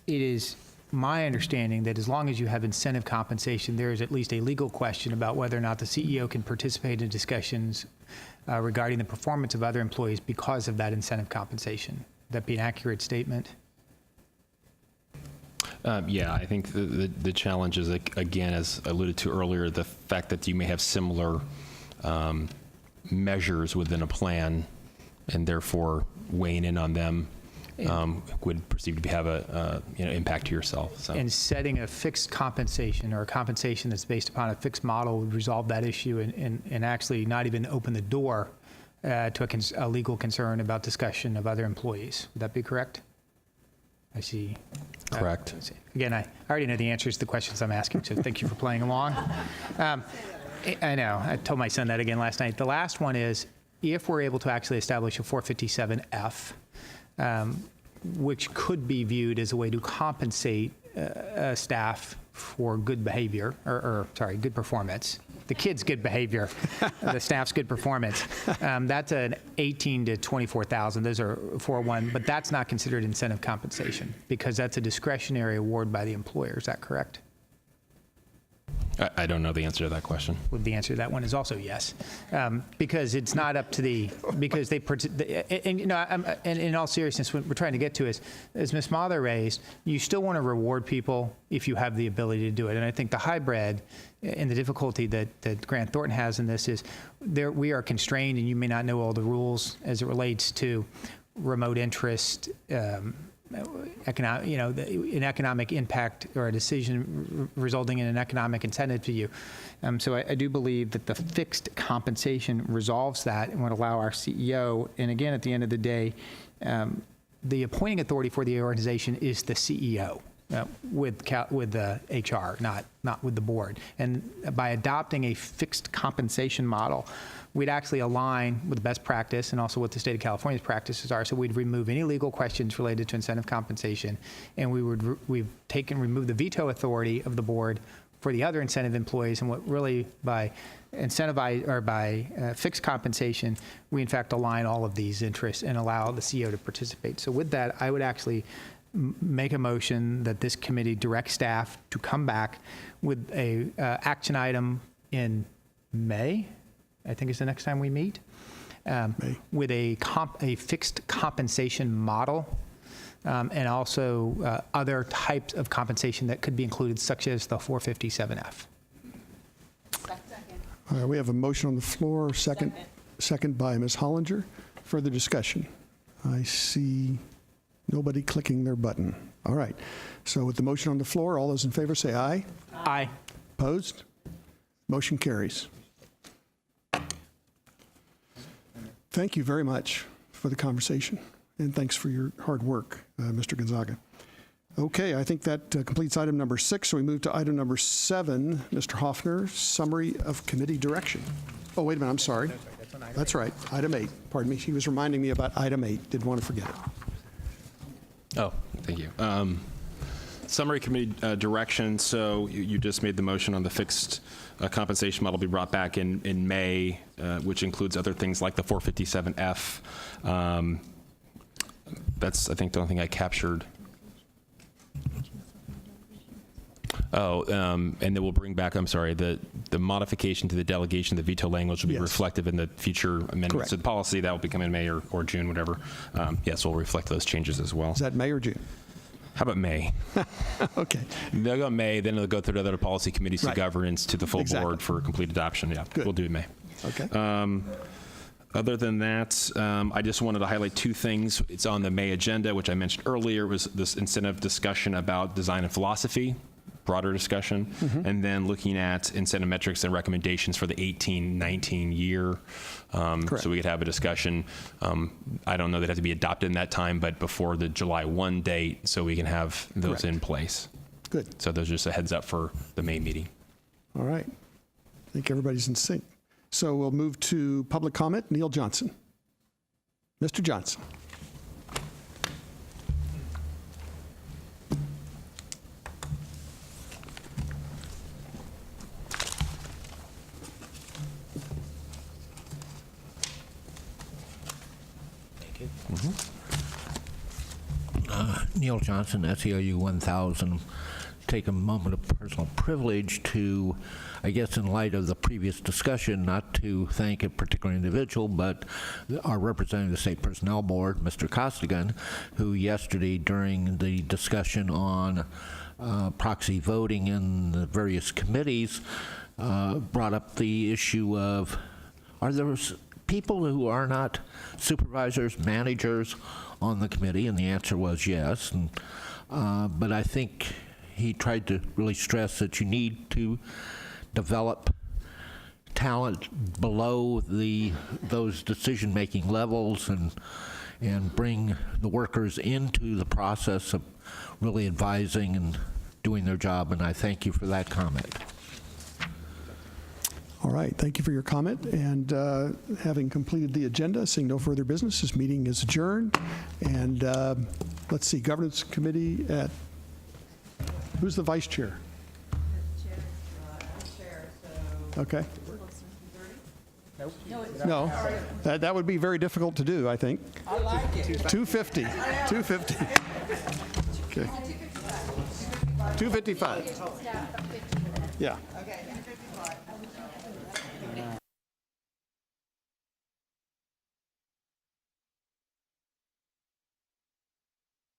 is my understanding that as long as you have incentive compensation, there is at least a legal question about whether or not the CEO can participate in discussions regarding the performance of other employees because of that incentive compensation. Would that be an accurate statement? Yeah, I think the challenge is, again, as alluded to earlier, the fact that you may have similar measures within a plan, and therefore weighing in on them would perceive to have a impact to yourself. So. And setting a fixed compensation or a compensation that's based upon a fixed model would resolve that issue and actually not even open the door to a legal concern about discussion of other employees. Would that be correct? I see. Correct. Again, I already know the answers to the questions I'm asking, so thank you for playing along. I know. I told my son that again last night. The last one is, if we're able to actually establish a 457F, which could be viewed as a way to compensate staff for good behavior, good performance. The kids' good behavior, the staff's good performance. That's an $18,000 to $24,000. Those are 401, but that's not considered incentive compensation because that's a discretionary award by the employer. Is that correct? I don't know the answer to that question. Well, the answer to that one is also yes, because it's not up to because they, and in all seriousness, what we're trying to get to is, as Ms. Mather raised, you still want to reward people if you have the ability to do it. And I think the hybrid and the difficulty that Grant Thornton has in this is we are constrained, and you may not know all the rules as it relates to remote interest, an economic impact or a decision resulting in an economic incentive to you. So I do believe that the fixed compensation resolves that and would allow our CEO, and again, at the end of the day, the appointing authority for the organization is the CEO. With the HR, not with the board. And by adopting a fixed compensation model, we'd actually align with the best practice and also what the state of California's practices are. So we'd remove any legal questions related to incentive compensation, and we've removed the veto authority of the board for the other incentive employees. And what really by fixed compensation, we in fact align all of these interests and allow the CEO to participate. So with that, I would actually make a motion that this committee direct staff to come back with a action item in May, I think is the next time we meet, with a fixed compensation model, and also other types of compensation that could be included, such as the 457F. All right, we have a motion on the floor, second by Ms. Hollinger. Further discussion? I see nobody clicking their button. All right. So with the motion on the floor, all those in favor say aye. Aye. Opposed? Motion carries. Thank you very much for the conversation, and thanks for your hard work, Mr. Gonzaga. Okay, I think that completes item number 6. So we move to item number 7, Mr. Hoffner, summary of committee direction. Oh, wait a minute, I'm sorry. That's right, item 8. Pardon me, she was reminding me about item 8. Didn't want to forget it. Oh, thank you. Summary committee direction. So you just made the motion on the fixed compensation model be brought back in May, which includes other things like the 457F. That's, I think, the only thing I captured. Oh, and then we'll bring back, I'm sorry, the modification to the delegation, the veto language will be reflective in the future amendments to the policy. That will become in May or June, whatever. Yes, we'll reflect those changes as well. Is that May or June? How about May? Okay. They'll go May, then they'll go through to other policy committees to governance to the full board for complete adoption. Yeah, we'll do May. Okay. Other than that, I just wanted to highlight 2 things. It's on the May agenda, which I mentioned earlier, was this incentive discussion about design and philosophy, broader discussion, and then looking at incentive metrics and recommendations for the 18-19 year. So we could have a discussion. I don't know that it has to be adopted in that time, but before the July 1 date, so we can have those in place. Good. So those are just a heads up for the May meeting. All right. I think everybody's in sync. So we'll move to public comment. Neil Johnson. Mr. Johnson. Neil Johnson, SEIU 1000. Take a moment of personal privilege to, I guess in light of the previous discussion, not to thank a particular individual, but our representative of the State Personnel Board, Mr. Costigan, who yesterday during the discussion on proxy voting in the various committees brought up the issue of, are there people who are not supervisors, managers on the committee? And the answer was yes. And, but I think he tried to really stress that you need to develop talent below those decision-making levels and bring the workers into the process of really advising and doing their job. And I thank you for that comment. All right, thank you for your comment. And having completed the agenda, seeing no further business, this meeting is adjourned. And let's see, Governance Committee at, who's the vice chair? Okay. No, that would be very difficult to do, I think. I like it. 250. 250. Okay. 255. Yeah. Okay.